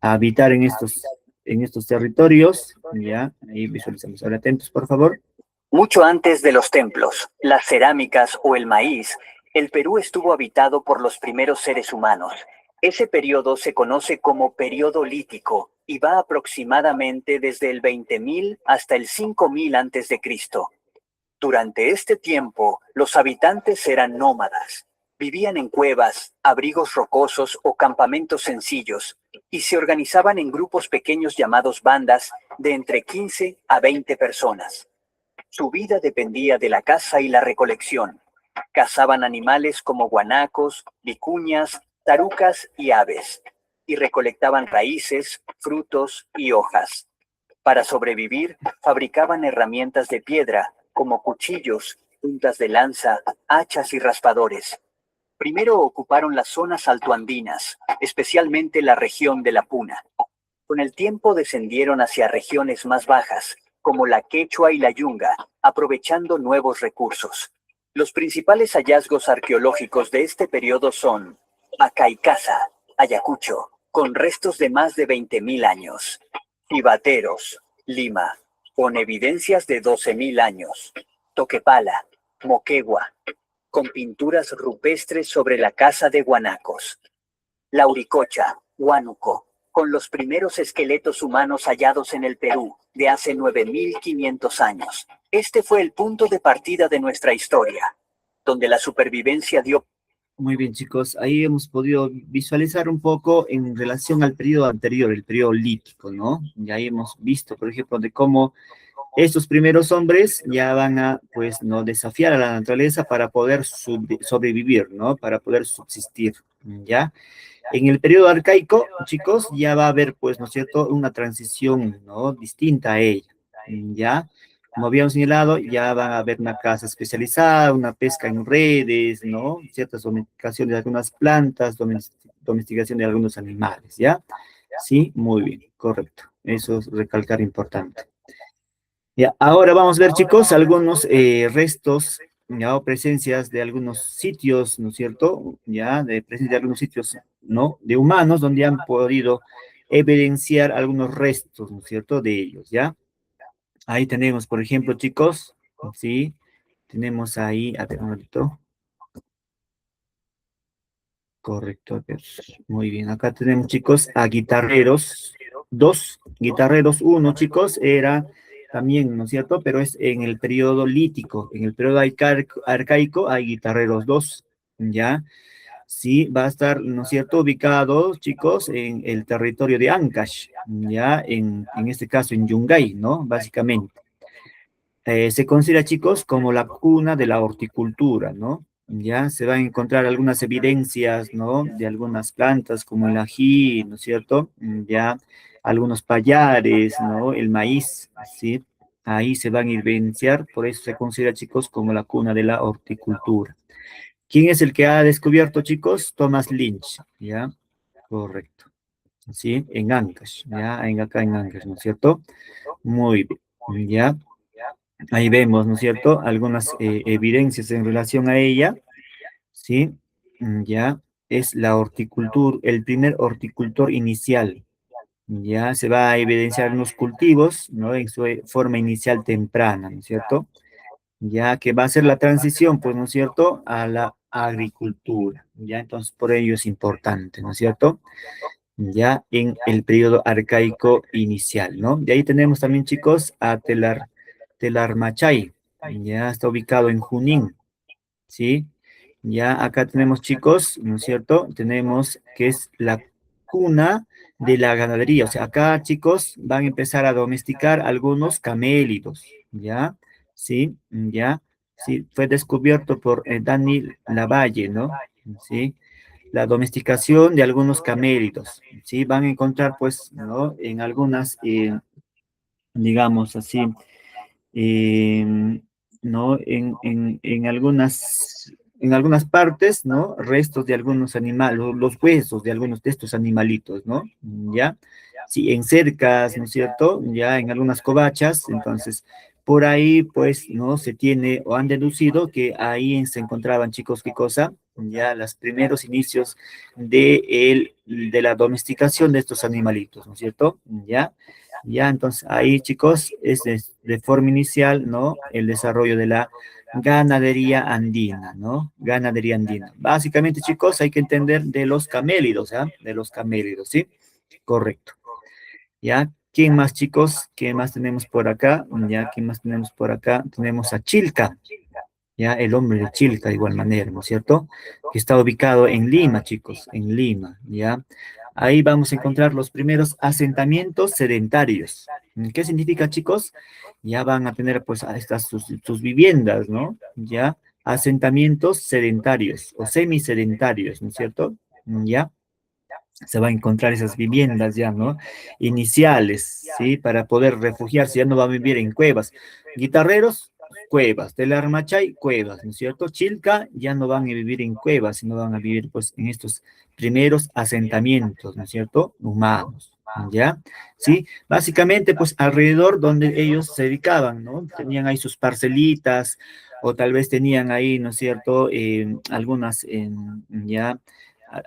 a habitar en estos territorios, ya, ahí visualizamos. Ahora atentos, por favor. Mucho antes de los templos, las cerámicas o el maíz, el Perú estuvo habitado por los primeros seres humanos. Ese periodo se conoce como periodo lítico y va aproximadamente desde el 20.000 hasta el 5.000 antes de Cristo. Durante este tiempo, los habitantes eran nómadas. Vivían en cuevas, abrigos rocosos o campamentos sencillos y se organizaban en grupos pequeños llamados bandas de entre 15 a 20 personas. Su vida dependía de la caza y la recolección. Cazaban animales como guanacos, vicuñas, tarucas y aves, y recolectaban raíces, frutos y hojas. Para sobrevivir, fabricaban herramientas de piedra, como cuchillos, puntas de lanza, hachas y raspadores. Primero ocuparon las zonas altoandinas, especialmente la región de la Puna. Con el tiempo descendieron hacia regiones más bajas, como la Quechua y la Yunga, aprovechando nuevos recursos. Los principales hallazgos arqueológicos de este periodo son Acaicasa, Ayacucho, con restos de más de 20.000 años. Cibateros, Lima, con evidencias de 12.000 años. Toquepala, Moquegua, con pinturas rupestres sobre la casa de guanacos. Lauricocha, Huánuco, con los primeros esqueletos humanos hallados en el Perú, de hace 9.500 años. Este fue el punto de partida de nuestra historia, donde la supervivencia dio... Muy bien, chicos, ahí hemos podido visualizar un poco en relación al periodo anterior, el periodo lítico, ¿no? Y ahí hemos visto, por ejemplo, de cómo estos primeros hombres ya van a, pues, no desafiar a la naturaleza para poder sobrevivir, ¿no? Para poder subsistir, ¿ya? En el periodo arcaico, chicos, ya va a haber, pues, ¿no es cierto?, una transición, ¿no?, distinta a ella, ¿ya? Como habíamos señalado, ya va a haber una caza especializada, una pesca en redes, ¿no?, ciertas domesticación de algunas plantas, domesticación de algunos animales, ¿ya? Sí, muy bien, correcto. Eso es recalcar importante. Ya, ahora vamos a ver, chicos, algunos restos, ya, o presencias de algunos sitios, ¿no es cierto? Ya, de presencia de algunos sitios, ¿no? De humanos, donde han podido evidenciar algunos restos, ¿no es cierto? De ellos, ¿ya? Ahí tenemos, por ejemplo, chicos, ¿sí? Tenemos ahí, a ver, un ratito. Correcto, a ver, muy bien. Acá tenemos, chicos, a guitarreros, dos guitarreros, uno, chicos, era también, ¿no es cierto? Pero es en el periodo lítico, en el periodo arcaico hay guitarreros dos, ¿ya? Sí, va a estar, ¿no es cierto?, ubicado, chicos, en el territorio de Ancash, ¿ya? En este caso, en Yungay, ¿no? Básicamente. Se considera, chicos, como la cuna de la horticultura, ¿no? Ya se van a encontrar algunas evidencias, ¿no? De algunas plantas como el ají, ¿no es cierto? Ya algunos payares, ¿no? El maíz, ¿sí? Ahí se van a evidenciar, por eso se considera, chicos, como la cuna de la horticultura. ¿Quién es el que ha descubierto, chicos? Thomas Lynch, ¿ya? Correcto. ¿Sí? En Ancash, ¿ya? Acá en Ancash, ¿no es cierto? Muy bien, ¿ya? Ahí vemos, ¿no es cierto?, algunas evidencias en relación a ella, ¿sí? Ya es la horticultura, el primer horticultor inicial. Ya se va a evidenciar unos cultivos, ¿no? En su forma inicial temprana, ¿no es cierto? Ya que va a ser la transición, pues, ¿no es cierto?, a la agricultura. Ya, entonces, por ello es importante, ¿no es cierto? Ya en el periodo arcaico inicial, ¿no? De ahí tenemos también, chicos, a Telarmachay, ya está ubicado en Junín, ¿sí? Ya acá tenemos, chicos, ¿no es cierto? Tenemos que es la cuna de la ganadería, o sea, acá, chicos, van a empezar a domesticar algunos camélidos, ¿ya? ¿Sí? ¿Ya? Sí, fue descubierto por Dani Lavalle, ¿no? ¿Sí? La domesticación de algunos camélidos, ¿sí? Van a encontrar, pues, ¿no? En algunas, digamos así, eh, ¿no? En algunas partes, ¿no? Restos de algunos animales, los huesos de algunos de estos animalitos, ¿no? ¿Ya? Sí, en cercas, ¿no es cierto? Ya en algunas covachas, entonces, por ahí, pues, ¿no? Se tiene o han deducido que ahí se encontraban, chicos, ¿qué cosa? Ya los primeros inicios de la domesticación de estos animalitos, ¿no es cierto? ¿Ya? Ya, entonces ahí, chicos, es de forma inicial, ¿no? El desarrollo de la ganadería andina, ¿no? Ganadería andina. Básicamente, chicos, hay que entender de los camélidos, ¿ah? De los camélidos, ¿sí? Correcto. ¿Ya? ¿Quién más, chicos? ¿Qué más tenemos por acá? ¿Ya? ¿Quién más tenemos por acá? Tenemos a Chilca, ¿ya? El hombre de Chilca, de igual manera, ¿no es cierto? Que está ubicado en Lima, chicos, en Lima, ¿ya? Ahí vamos a encontrar los primeros asentamientos sedentarios. ¿Qué significa, chicos? Ya van a tener, pues, a estas sus viviendas, ¿no? ¿Ya? Asentamientos sedentarios o semisedentarios, ¿no es cierto? ¿Ya? Se va a encontrar esas viviendas ya, ¿no? Iniciales, ¿sí? Para poder refugiarse, ya no va a vivir en cuevas. Guitarreros, cuevas. Telarmachay, cuevas, ¿no es cierto? Chilca, ya no van a vivir en cuevas, sino van a vivir, pues, en estos primeros asentamientos, ¿no es cierto? Humanos, ¿ya? Sí, básicamente, pues, alrededor donde ellos se dedicaban, ¿no? Tenían ahí sus parcelitas, o tal vez tenían ahí, ¿no es cierto? Algunas, ya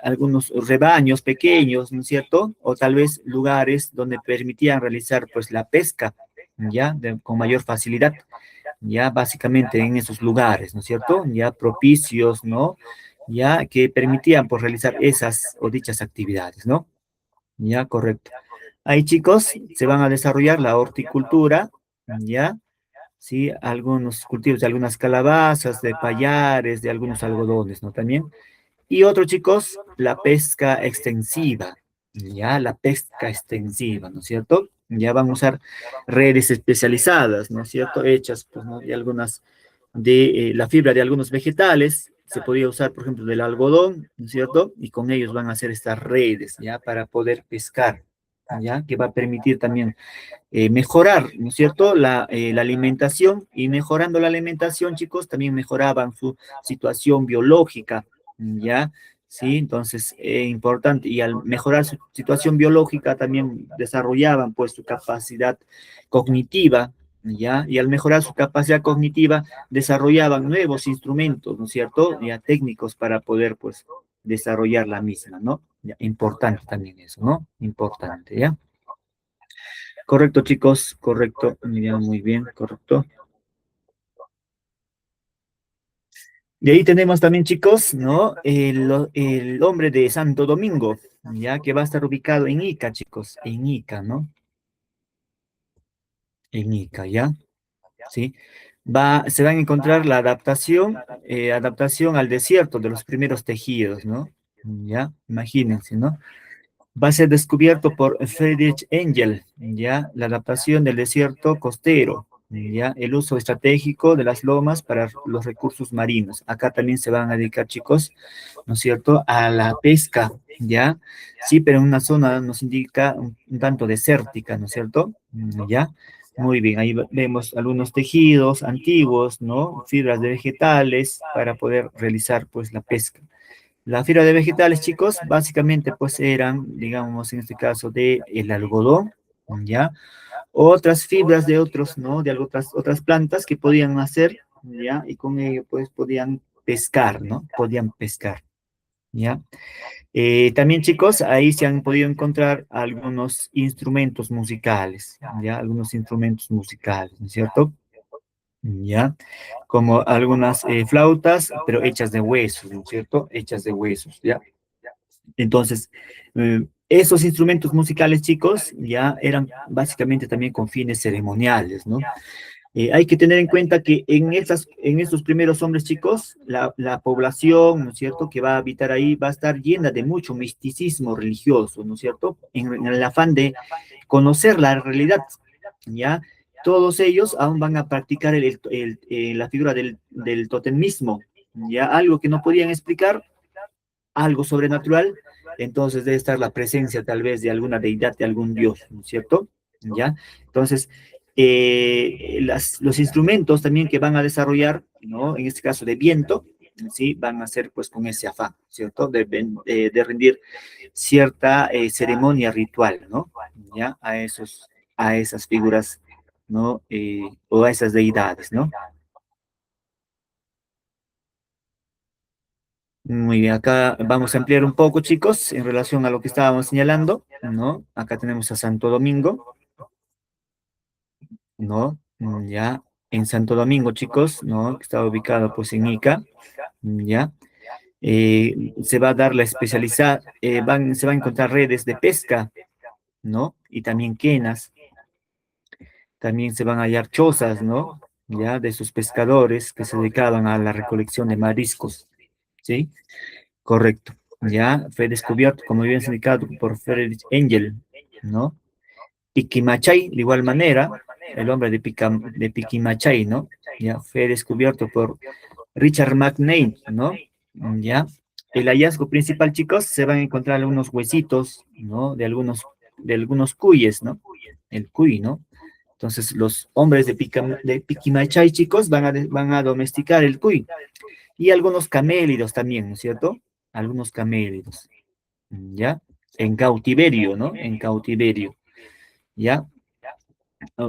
algunos rebaños pequeños, ¿no es cierto? O tal vez lugares donde permitían realizar pues la pesca, ¿ya? Con mayor facilidad, ya básicamente en esos lugares, ¿no es cierto? Ya propicios, ¿no? Ya que permitían pues realizar esas o dichas actividades, ¿no? Ya, correcto. Ahí chicos se van a desarrollar la horticultura, ¿ya? Sí, algunos cultivos de algunas calabazas, de payares, de algunos algodones, ¿no? También. Y otro, chicos, la pesca extensiva, ya la pesca extensiva, ¿no es cierto? Ya van a usar redes especializadas, ¿no es cierto? Hechas, pues, ¿no? De algunas, de la fibra de algunos vegetales, se podría usar, por ejemplo, del algodón, ¿no es cierto? Y con ellos van a hacer estas redes, ¿ya? Para poder pescar, ¿ya? Que va a permitir también mejorar, ¿no es cierto? La alimentación y mejorando la alimentación, chicos, también mejoraban su situación biológica, ¿ya? Sí, entonces, importante, y al mejorar su situación biológica también desarrollaban pues su capacidad cognitiva, ¿ya? Y al mejorar su capacidad cognitiva desarrollaban nuevos instrumentos, ¿no es cierto? Ya técnicos para poder pues desarrollar la misma, ¿no? Ya, importante también eso, ¿no? Importante, ¿ya? Correcto, chicos, correcto. Ya, muy bien, correcto. Y ahí tenemos también, chicos, ¿no? El hombre de Santo Domingo, ya que va a estar ubicado en Ica, chicos, en Ica, ¿no? En Ica, ¿ya? ¿Sí? Se van a encontrar la adaptación al desierto de los primeros tejidos, ¿no? Ya, imagínense, ¿no? Va a ser descubierto por Friedrich Engel, ¿ya? La adaptación del desierto costero, ¿ya? El uso estratégico de las lomas para los recursos marinos. Acá también se van a dedicar, chicos, ¿no es cierto?, a la pesca, ¿ya? Sí, pero en una zona nos indica un tanto desértica, ¿no es cierto? ¿Ya? Muy bien, ahí vemos algunos tejidos antiguos, ¿no? Fibras de vegetales para poder realizar, pues, la pesca. La fibra de vegetales, chicos, básicamente pues eran, digamos, en este caso, de el algodón, ¿ya? Otras fibras de otros, ¿no? De otras plantas que podían hacer, ¿ya? Y con ello pues podían pescar, ¿no? Podían pescar, ¿ya? También, chicos, ahí se han podido encontrar algunos instrumentos musicales, ¿ya? Algunos instrumentos musicales, ¿no es cierto? ¿Ya? Como algunas flautas, pero hechas de huesos, ¿no es cierto? Hechas de huesos, ¿ya? Entonces, esos instrumentos musicales, chicos, ya eran básicamente también con fines ceremoniales, ¿no? Hay que tener en cuenta que en estos primeros hombres, chicos, la población, ¿no es cierto?, que va a habitar ahí va a estar llena de mucho misticismo religioso, ¿no es cierto?, en el afán de conocer la realidad, ¿ya? Todos ellos aún van a practicar la figura del totemismo, ¿ya? Algo que no podían explicar, algo sobrenatural, entonces debe estar la presencia tal vez de alguna deidad, de algún dios, ¿no es cierto? ¿Ya? Entonces, los instrumentos también que van a desarrollar, ¿no? En este caso de viento, ¿sí? Van a ser pues con ese afán, ¿cierto? De rendir cierta ceremonia ritual, ¿no? ¿Ya? A esas figuras, ¿no? O a esas deidades, ¿no? Muy bien, acá vamos a ampliar un poco, chicos, en relación a lo que estábamos señalando, ¿no? Acá tenemos a Santo Domingo, ¿no? Ya. en Santo Domingo, chicos, ¿no? Que está ubicado pues en Ica, ¿ya? Se va a dar la especializada, se va a encontrar redes de pesca, ¿no? Y también quenas, también se van a hallar chozas, ¿no? Ya, de sus pescadores que se dedicaban a la recolección de mariscos, ¿sí? Correcto. Ya fue descubierto, como bien indicado, por Friedrich Engel, ¿no? Piquimachay, de igual manera, el hombre de Piquimachay, ¿no? Ya fue descubierto por Richard McNeill, ¿no? Ya. El hallazgo principal, chicos, se van a encontrar algunos huesitos, ¿no? De algunos cuyes, ¿no? El cuy, ¿no? Entonces, los hombres de Piquimachay, chicos, van a domesticar el cuy. Y algunos camélidos también, ¿no es cierto? Algunos camélidos, ¿ya? En cautiverio, ¿no? En cautiverio, ¿ya?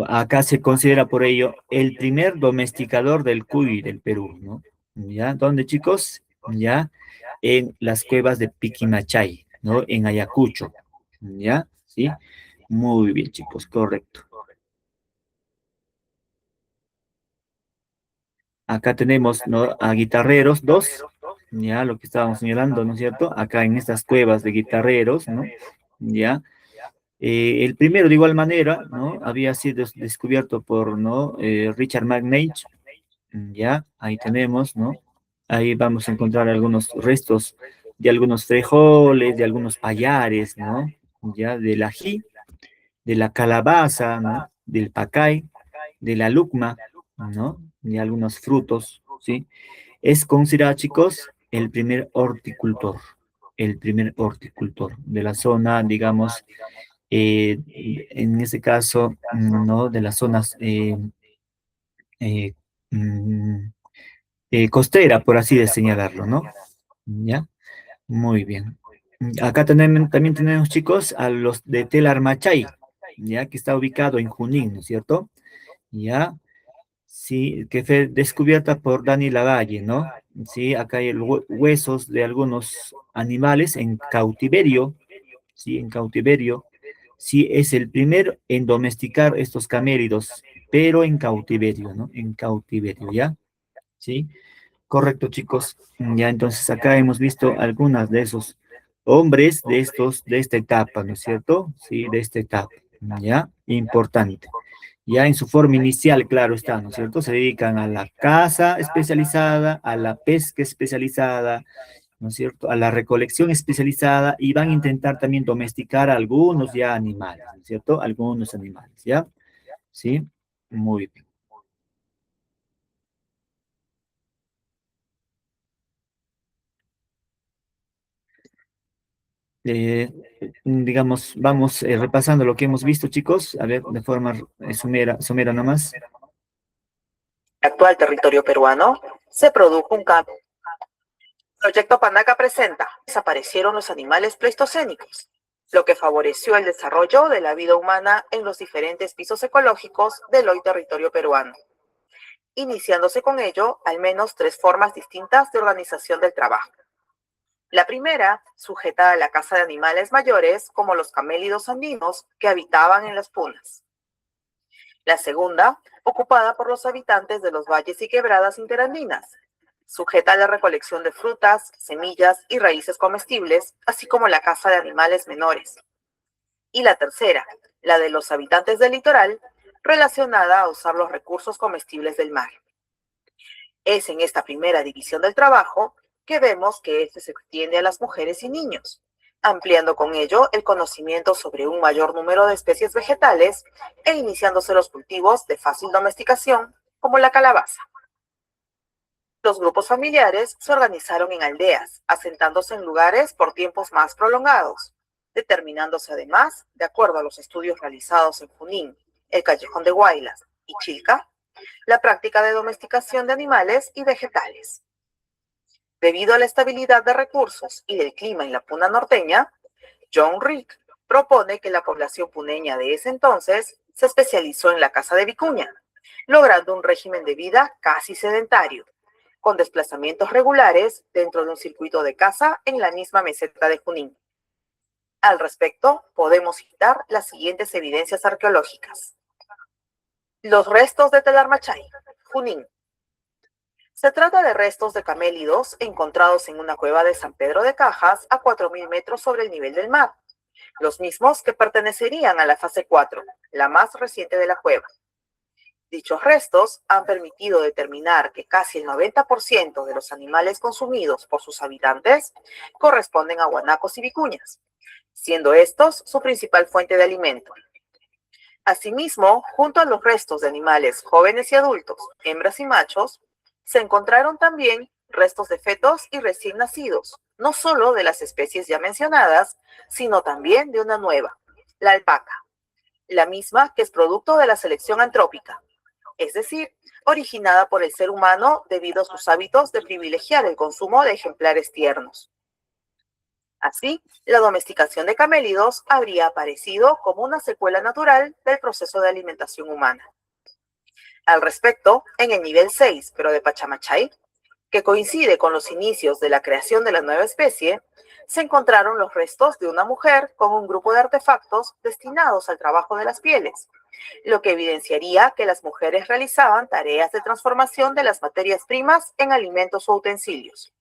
Acá se considera por ello el primer domesticador del cuy del Perú, ¿no? ¿Ya? ¿Dónde, chicos? ¿Ya? En las cuevas de Piquimachay, ¿no? En Ayacucho, ¿ya? ¿Sí? Muy bien, chicos, correcto. Acá tenemos, ¿no? A guitarreros, dos, ya lo que estábamos señalando, ¿no es cierto? Acá en estas cuevas de guitarreros, ¿no? Ya. El primero, de igual manera, ¿no? Había sido descubierto por, ¿no? Richard McNeill, ya, ahí tenemos, ¿no? Ahí vamos a encontrar algunos restos de algunos frijoles, de algunos payares, ¿no? Ya, del ají, de la calabaza, ¿no? Del pacay, de la lucma, ¿no? Y algunos frutos, ¿sí? Es considerado, chicos, el primer horticultor de la zona, digamos, en ese caso, ¿no? De las zonas eh, mm, costera, por así de señalarlo, ¿no? ¿Ya? Muy bien. Acá también tenemos, chicos, a los de Telarmachay, ¿ya? Que está ubicado en Junín, ¿no es cierto? ¿Ya? Sí, que fue descubierta por Dani Lavalle, ¿no? Sí, acá hay huesos de algunos animales en cautiverio, sí, en cautiverio. Sí, es el primero en domesticar estos camélidos, pero en cautiverio, ¿no? En cautiverio, ¿ya? Sí, correcto, chicos. Ya entonces acá hemos visto algunas de esos hombres de esta etapa, ¿no es cierto? Sí, de esta etapa, ¿ya? Importante. Ya en su forma inicial, claro está, ¿no es cierto? Se dedican a la caza especializada, a la pesca especializada, ¿no es cierto? A la recolección especializada y van a intentar también domesticar algunos ya animales, ¿no es cierto? Algunos animales, ¿ya? ¿Sí? Muy bien. Eh, digamos, vamos repasando lo que hemos visto, chicos, a ver, de forma somera nomás. Actual territorio peruano, se produjo un cambio. Proyecto Panaca presenta, desaparecieron los animales pleistocénicos, lo que favoreció el desarrollo de la vida humana en los diferentes pisos ecológicos del hoy territorio peruano, iniciándose con ello al menos tres formas distintas de organización del trabajo. La primera, sujeta a la caza de animales mayores como los camélidos andinos que habitaban en las punas. La segunda, ocupada por los habitantes de los valles y quebradas interandinas, sujeta a la recolección de frutas, semillas y raíces comestibles, así como la caza de animales menores. Y la tercera, la de los habitantes del litoral, relacionada a usar los recursos comestibles del mar. Es en esta primera división del trabajo que vemos que este se extiende a las mujeres y niños, ampliando con ello el conocimiento sobre un mayor número de especies vegetales e iniciándose los cultivos de fácil domesticación, como la calabaza. Los grupos familiares se organizaron en aldeas, asentándose en lugares por tiempos más prolongados, determinándose además, de acuerdo a los estudios realizados en Junín, el Callejón de Huaylas y Chilca, la práctica de domesticación de animales y vegetales. Debido a la estabilidad de recursos y del clima en la puna norteña, John Rick propone que la población puneña de ese entonces se especializó en la caza de vicuña, logrando un régimen de vida casi sedentario, con desplazamientos regulares dentro de un circuito de caza en la misma meseta de Junín. Al respecto, podemos citar las siguientes evidencias arqueológicas. Los restos de Telarmachay, Junín. Se trata de restos de camélidos encontrados en una cueva de San Pedro de Cajas a 4.000 metros sobre el nivel del mar, los mismos que pertenecerían a la fase 4, la más reciente de la cueva. Dichos restos han permitido determinar que casi el 90% de los animales consumidos por sus habitantes corresponden a guanacos y vicuñas, siendo estos su principal fuente de alimento. Asimismo, junto a los restos de animales jóvenes y adultos, hembras y machos, se encontraron también restos de fetos y recién nacidos, no solo de las especies ya mencionadas, sino también de una nueva, la alpaca, la misma que es producto de la selección antrópica, es decir, originada por el ser humano debido a sus hábitos de privilegiar el consumo de ejemplares tiernos. Así, la domesticación de camélidos habría aparecido como una secuela natural del proceso de alimentación humana. Al respecto, en el nivel 6, pero de Pachamachay, que coincide con los inicios de la creación de la nueva especie, se encontraron los restos de una mujer con un grupo de artefactos destinados al trabajo de las pieles, lo que evidenciaría que las mujeres realizaban tareas de transformación de las materias primas en alimentos o utensilios,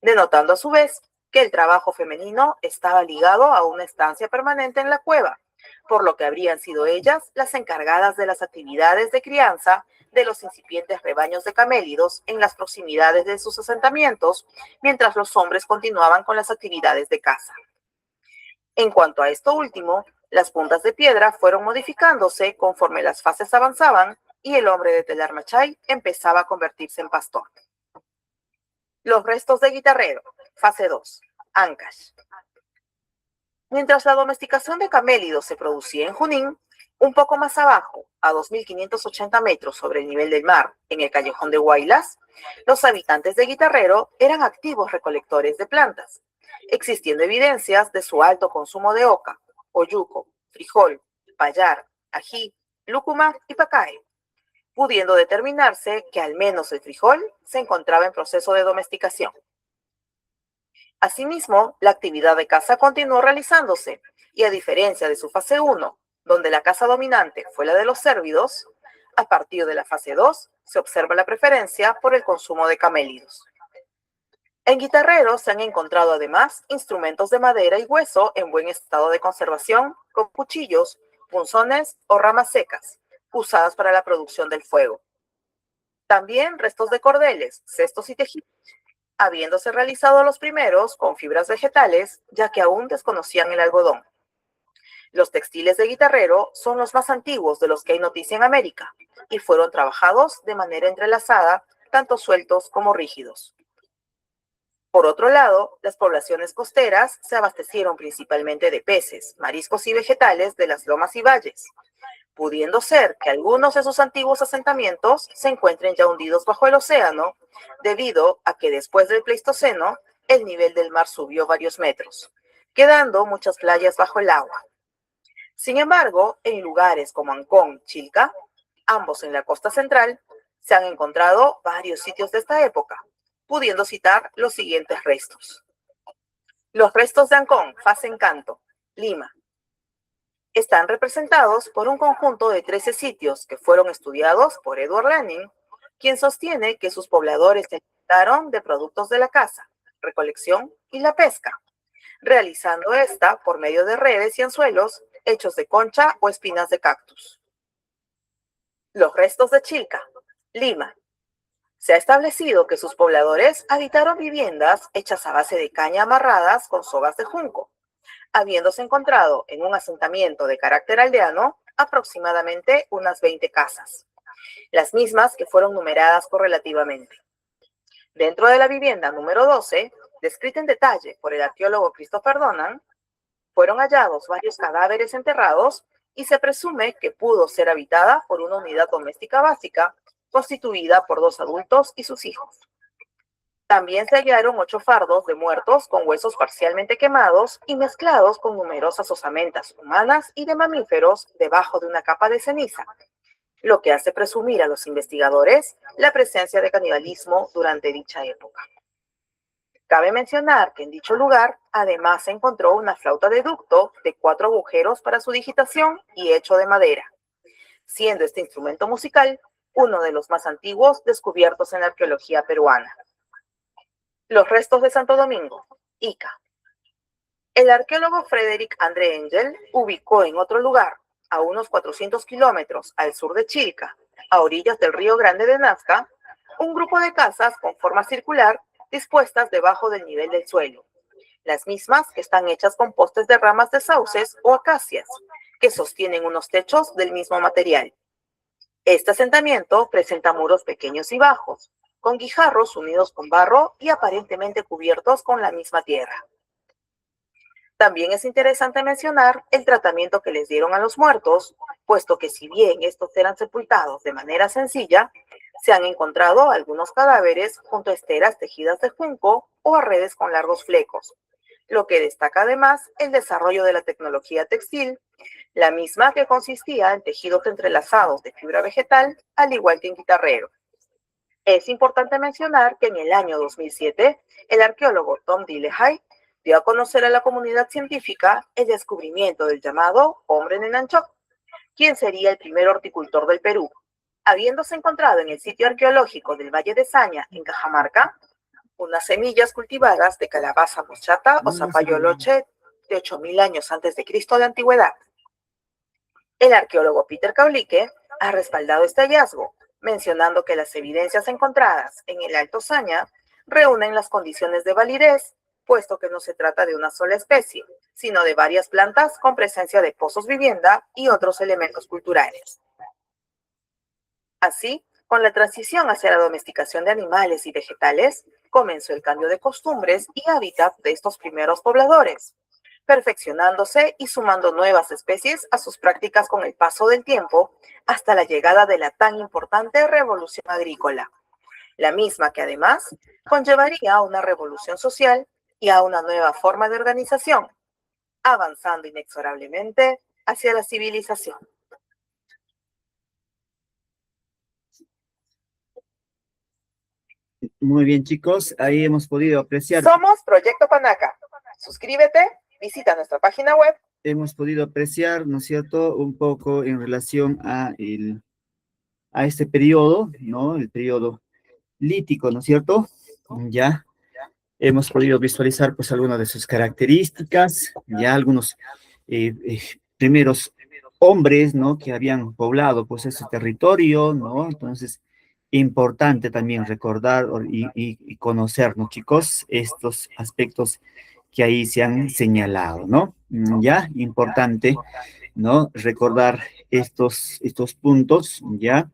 denotando a su vez que el trabajo femenino estaba ligado a una estancia permanente en la cueva, por lo que habrían sido ellas las encargadas de las actividades de crianza de los incipientes rebaños de camélidos en las proximidades de sus asentamientos, mientras los hombres continuaban con las actividades de caza. En cuanto a esto último, las puntas de piedra fueron modificándose conforme las fases avanzaban y el hombre de Telar Machay empezaba a convertirse en pastor. Los restos de guitarrero, fase 2, Ancash. Mientras la domesticación de camélidos se producía en Junín, un poco más abajo, a 2.580 metros sobre el nivel del mar, en el callejón de Huaylas, los habitantes de Guitarrero eran activos recolectores de plantas, existiendo evidencias de su alto consumo de oca, oyuco, frijol, payar, ají, lúcuma y pacae, pudiendo determinarse que al menos el frijol se encontraba en proceso de domesticación. Asimismo, la actividad de caza continuó realizándose, y a diferencia de su fase 1, donde la caza dominante fue la de los cérvidos, a partir de la fase 2 se observa la preferencia por el consumo de camélidos. En Guitarrero se han encontrado además instrumentos de madera y hueso en buen estado de conservación, con cuchillos, punzones o ramas secas, usadas para la producción del fuego. También restos de cordeles, cestos y tejidos, habiéndose realizado los primeros con fibras vegetales, ya que aún desconocían el algodón. Los textiles de Guitarrero son los más antiguos de los que hay noticia en América y fueron trabajados de manera entrelazada, tanto sueltos como rígidos. Por otro lado, las poblaciones costeras se abastecieron principalmente de peces, mariscos y vegetales de las lomas y valles, pudiendo ser que algunos de sus antiguos asentamientos se encuentren ya hundidos bajo el océano, debido a que después del Pleistoceno el nivel del mar subió varios metros, quedando muchas playas bajo el agua. Sin embargo, en lugares como Ancón, Chilca, ambos en la costa central, se han encontrado varios sitios de esta época, pudiendo citar los siguientes restos. Los restos de Ancón, fase Encanto, Lima. Están representados por un conjunto de 13 sitios que fueron estudiados por Edward Laning, quien sostiene que sus pobladores se alimentaron de productos de la caza, recolección y la pesca, realizando esta por medio de redes y anzuelos hechos de concha o espinas de cactus. Los restos de Chilca, Lima. Se ha establecido que sus pobladores habitaron viviendas hechas a base de caña amarradas con sogas de junco, habiéndose encontrado en un asentamiento de carácter aldeano aproximadamente unas 20 casas, las mismas que fueron numeradas correlativamente. Dentro de la vivienda número 12, descrita en detalle por el arqueólogo Christopher Donan, fueron hallados varios cadáveres enterrados y se presume que pudo ser habitada por una unidad doméstica básica constituida por 2 adultos y sus hijos. También se hallaron 8 fardos de muertos con huesos parcialmente quemados y mezclados con numerosas osamentas humanas y de mamíferos debajo de una capa de ceniza, lo que hace presumir a los investigadores la presencia de canibalismo durante dicha época. Cabe mencionar que en dicho lugar además se encontró una flauta de ducto de 4 agujeros para su digitación y hecho de madera, siendo este instrumento musical uno de los más antiguos descubiertos en la arqueología peruana. Los restos de Santo Domingo, Ica. El arqueólogo Frederick André Engel ubicó en otro lugar, a unos 400 kilómetros al sur de Chilca, a orillas del río Grande de Nazca, un grupo de casas con forma circular dispuestas debajo del nivel del suelo. Las mismas están hechas con postes de ramas de sauces o acacias, que sostienen unos techos del mismo material. Este asentamiento presenta muros pequeños y bajos, con guijarros unidos con barro y aparentemente cubiertos con la misma tierra. También es interesante mencionar el tratamiento que les dieron a los muertos, puesto que si bien estos eran sepultados de manera sencilla, se han encontrado algunos cadáveres junto a esteras tejidas de junco o a redes con largos flecos, lo que destaca además el desarrollo de la tecnología textil, la misma que consistía en tejidos entrelazados de fibra vegetal, al igual que en guitarrero. Es importante mencionar que en el año 2007, el arqueólogo Tom Dillehay dio a conocer a la comunidad científica el descubrimiento del llamado hombre Nenanchok, quien sería el primer horticultor del Perú, habiéndose encontrado en el sitio arqueológico del Valle de Saña, en Cajamarca, unas semillas cultivadas de calabaza mochata o zapallo loche de 8.000 años antes de Cristo de antigüedad. El arqueólogo Peter Kaulique ha respaldado este hallazgo, mencionando que las evidencias encontradas en el Alto Saña reúnen las condiciones de validez, puesto que no se trata de una sola especie, sino de varias plantas con presencia de pozos vivienda y otros elementos culturales. Así, con la transición hacia la domesticación de animales y vegetales, comenzó el cambio de costumbres y hábitat de estos primeros pobladores, perfeccionándose y sumando nuevas especies a sus prácticas con el paso del tiempo hasta la llegada de la tan importante revolución agrícola, la misma que además conllevaría a una revolución social y a una nueva forma de organización, avanzando inexorablemente hacia la civilización. Muy bien, chicos, ahí hemos podido apreciar. Somos Proyecto Panaca. Suscríbete, visita nuestra página web. Hemos podido apreciar, ¿no es cierto?, un poco en relación a este periodo, ¿no? El periodo lítico, ¿no es cierto? Ya hemos podido visualizar, pues, algunas de sus características, ya algunos primeros hombres, ¿no?, que habían poblado, pues, ese territorio, ¿no? Entonces, importante también recordar y conocer, ¿no, chicos? Estos aspectos que ahí se han señalado, ¿no? Ya, importante, ¿no? Recordar estos puntos, ¿ya?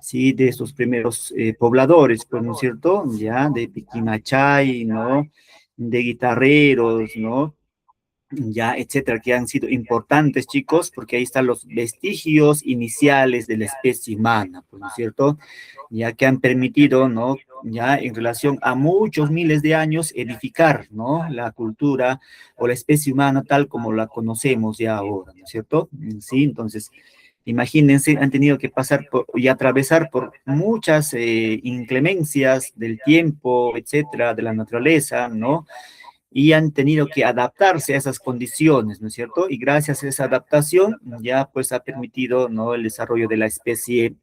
Sí, de estos primeros pobladores, pues, ¿no es cierto? Ya, de Piquimachay, ¿no? De guitarreros, ¿no? Ya, etcétera, que han sido importantes, chicos, porque ahí están los vestigios iniciales de la especie humana, pues, ¿no es cierto? Ya que han permitido, ¿no? Ya en relación a muchos miles de años edificar, ¿no? La cultura o la especie humana tal como la conocemos ya ahora, ¿no es cierto? Sí, entonces, imagínense, han tenido que pasar y atravesar por muchas inclemencias del tiempo, etcétera, de la naturaleza, ¿no? Y han tenido que adaptarse a esas condiciones, ¿no es cierto? Y gracias a esa adaptación ya pues ha permitido, ¿no?, el desarrollo de la especie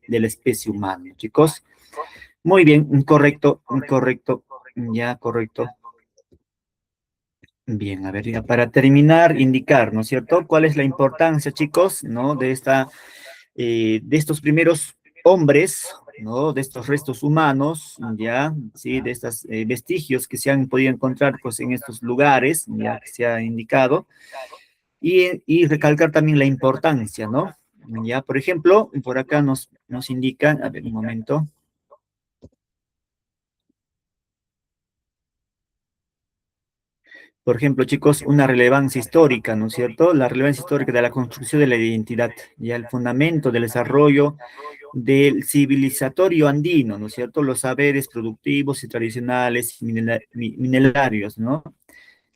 humana, chicos. Muy bien, correcto, correcto, ya, correcto. Bien, a ver, ya para terminar, indicar, ¿no es cierto?, cuál es la importancia, chicos, ¿no?, de estos primeros hombres, ¿no?, de estos restos humanos, ya, sí, de estos vestigios que se han podido encontrar, pues, en estos lugares, ya que se ha indicado, y recalcar también la importancia, ¿no? Ya, por ejemplo, por acá nos indican, a ver, un momento. Por ejemplo, chicos, una relevancia histórica, ¿no es cierto? La relevancia histórica de la construcción de la identidad, ya el fundamento del desarrollo del civilizatorio andino, ¿no es cierto? Los saberes productivos y tradicionales minerarios, ¿no?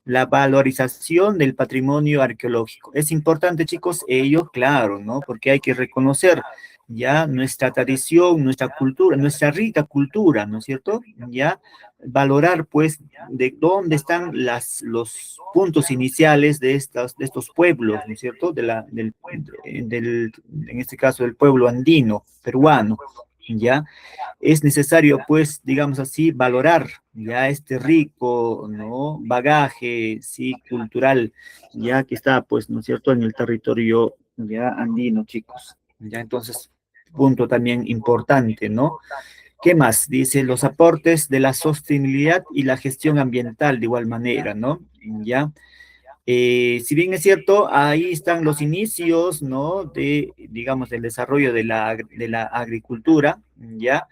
La valorización del patrimonio arqueológico. Es importante, chicos, ello, claro, ¿no? Porque hay que reconocer ya nuestra tradición, nuestra cultura, nuestra rica cultura, ¿no es cierto? Ya valorar, pues, de dónde están los puntos iniciales de estos pueblos, ¿no es cierto? En este caso, del pueblo andino, peruano. ¿ya? Es necesario, pues, digamos así, valorar ya este rico, ¿no? Bagaje, sí, cultural, ya que está, pues, ¿no es cierto?, en el territorio ya andino, chicos. Ya, entonces, punto también importante, ¿no? ¿Qué más? Dice los aportes de la sostenibilidad y la gestión ambiental de igual manera, ¿no? Ya. Si bien es cierto, ahí están los inicios, ¿no? De, digamos, del desarrollo de la agricultura, ¿ya?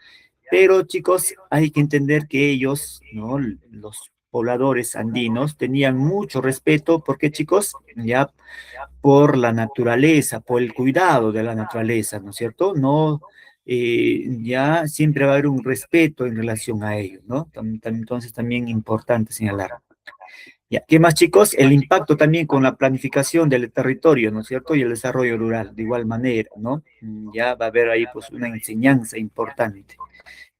Pero chicos, hay que entender que ellos, ¿no? Los pobladores andinos tenían mucho respeto, porque chicos, ya por la naturaleza, por el cuidado de la naturaleza, ¿no es cierto? No, ya siempre va a haber un respeto en relación a ello, ¿no? Entonces también importante señalar. Ya, ¿qué más, chicos? El impacto también con la planificación del territorio, ¿no es cierto? Y el desarrollo rural, de igual manera, ¿no? Ya va a haber ahí pues una enseñanza importante.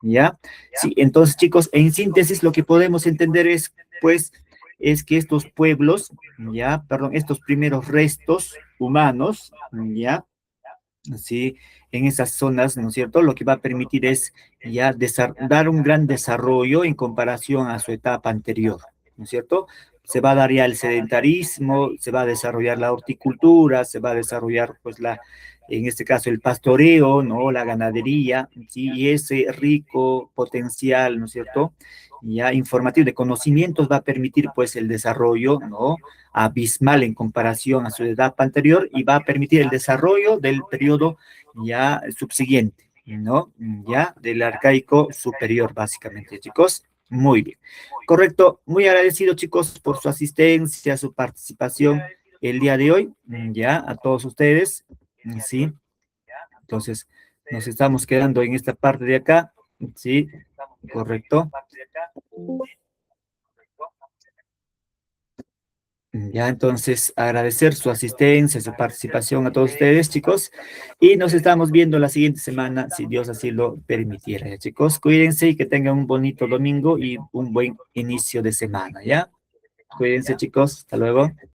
¿Ya? Sí, entonces, chicos, en síntesis, lo que podemos entender es, pues, es que estos pueblos, ya, perdón, estos primeros restos humanos, ya, sí, en esas zonas, ¿no es cierto? Lo que va a permitir es ya dar un gran desarrollo en comparación a su etapa anterior, ¿no es cierto? Se va a dar ya el sedentarismo, se va a desarrollar la horticultura, se va a desarrollar, pues, en este caso, el pastoreo, ¿no? La ganadería, ¿sí? Y ese rico potencial, ¿no es cierto?, ya informativo de conocimientos va a permitir, pues, el desarrollo, ¿no?, abismal en comparación a su edad anterior, y va a permitir el desarrollo del periodo ya subsiguiente, ¿no? Ya del arcaico superior, básicamente, chicos. Muy bien. Correcto. Muy agradecido, chicos, por su asistencia, su participación el día de hoy, ya, a todos ustedes, ¿sí? Entonces, nos estamos quedando en esta parte de acá, ¿sí? Correcto. Ya, entonces, agradecer su asistencia, su participación a todos ustedes, chicos, y nos estamos viendo la siguiente semana, si Dios así lo permitiera, ¿ya, chicos? Cuídense y que tengan un bonito domingo y un buen inicio de semana, ¿ya? Cuídense, chicos. Hasta luego.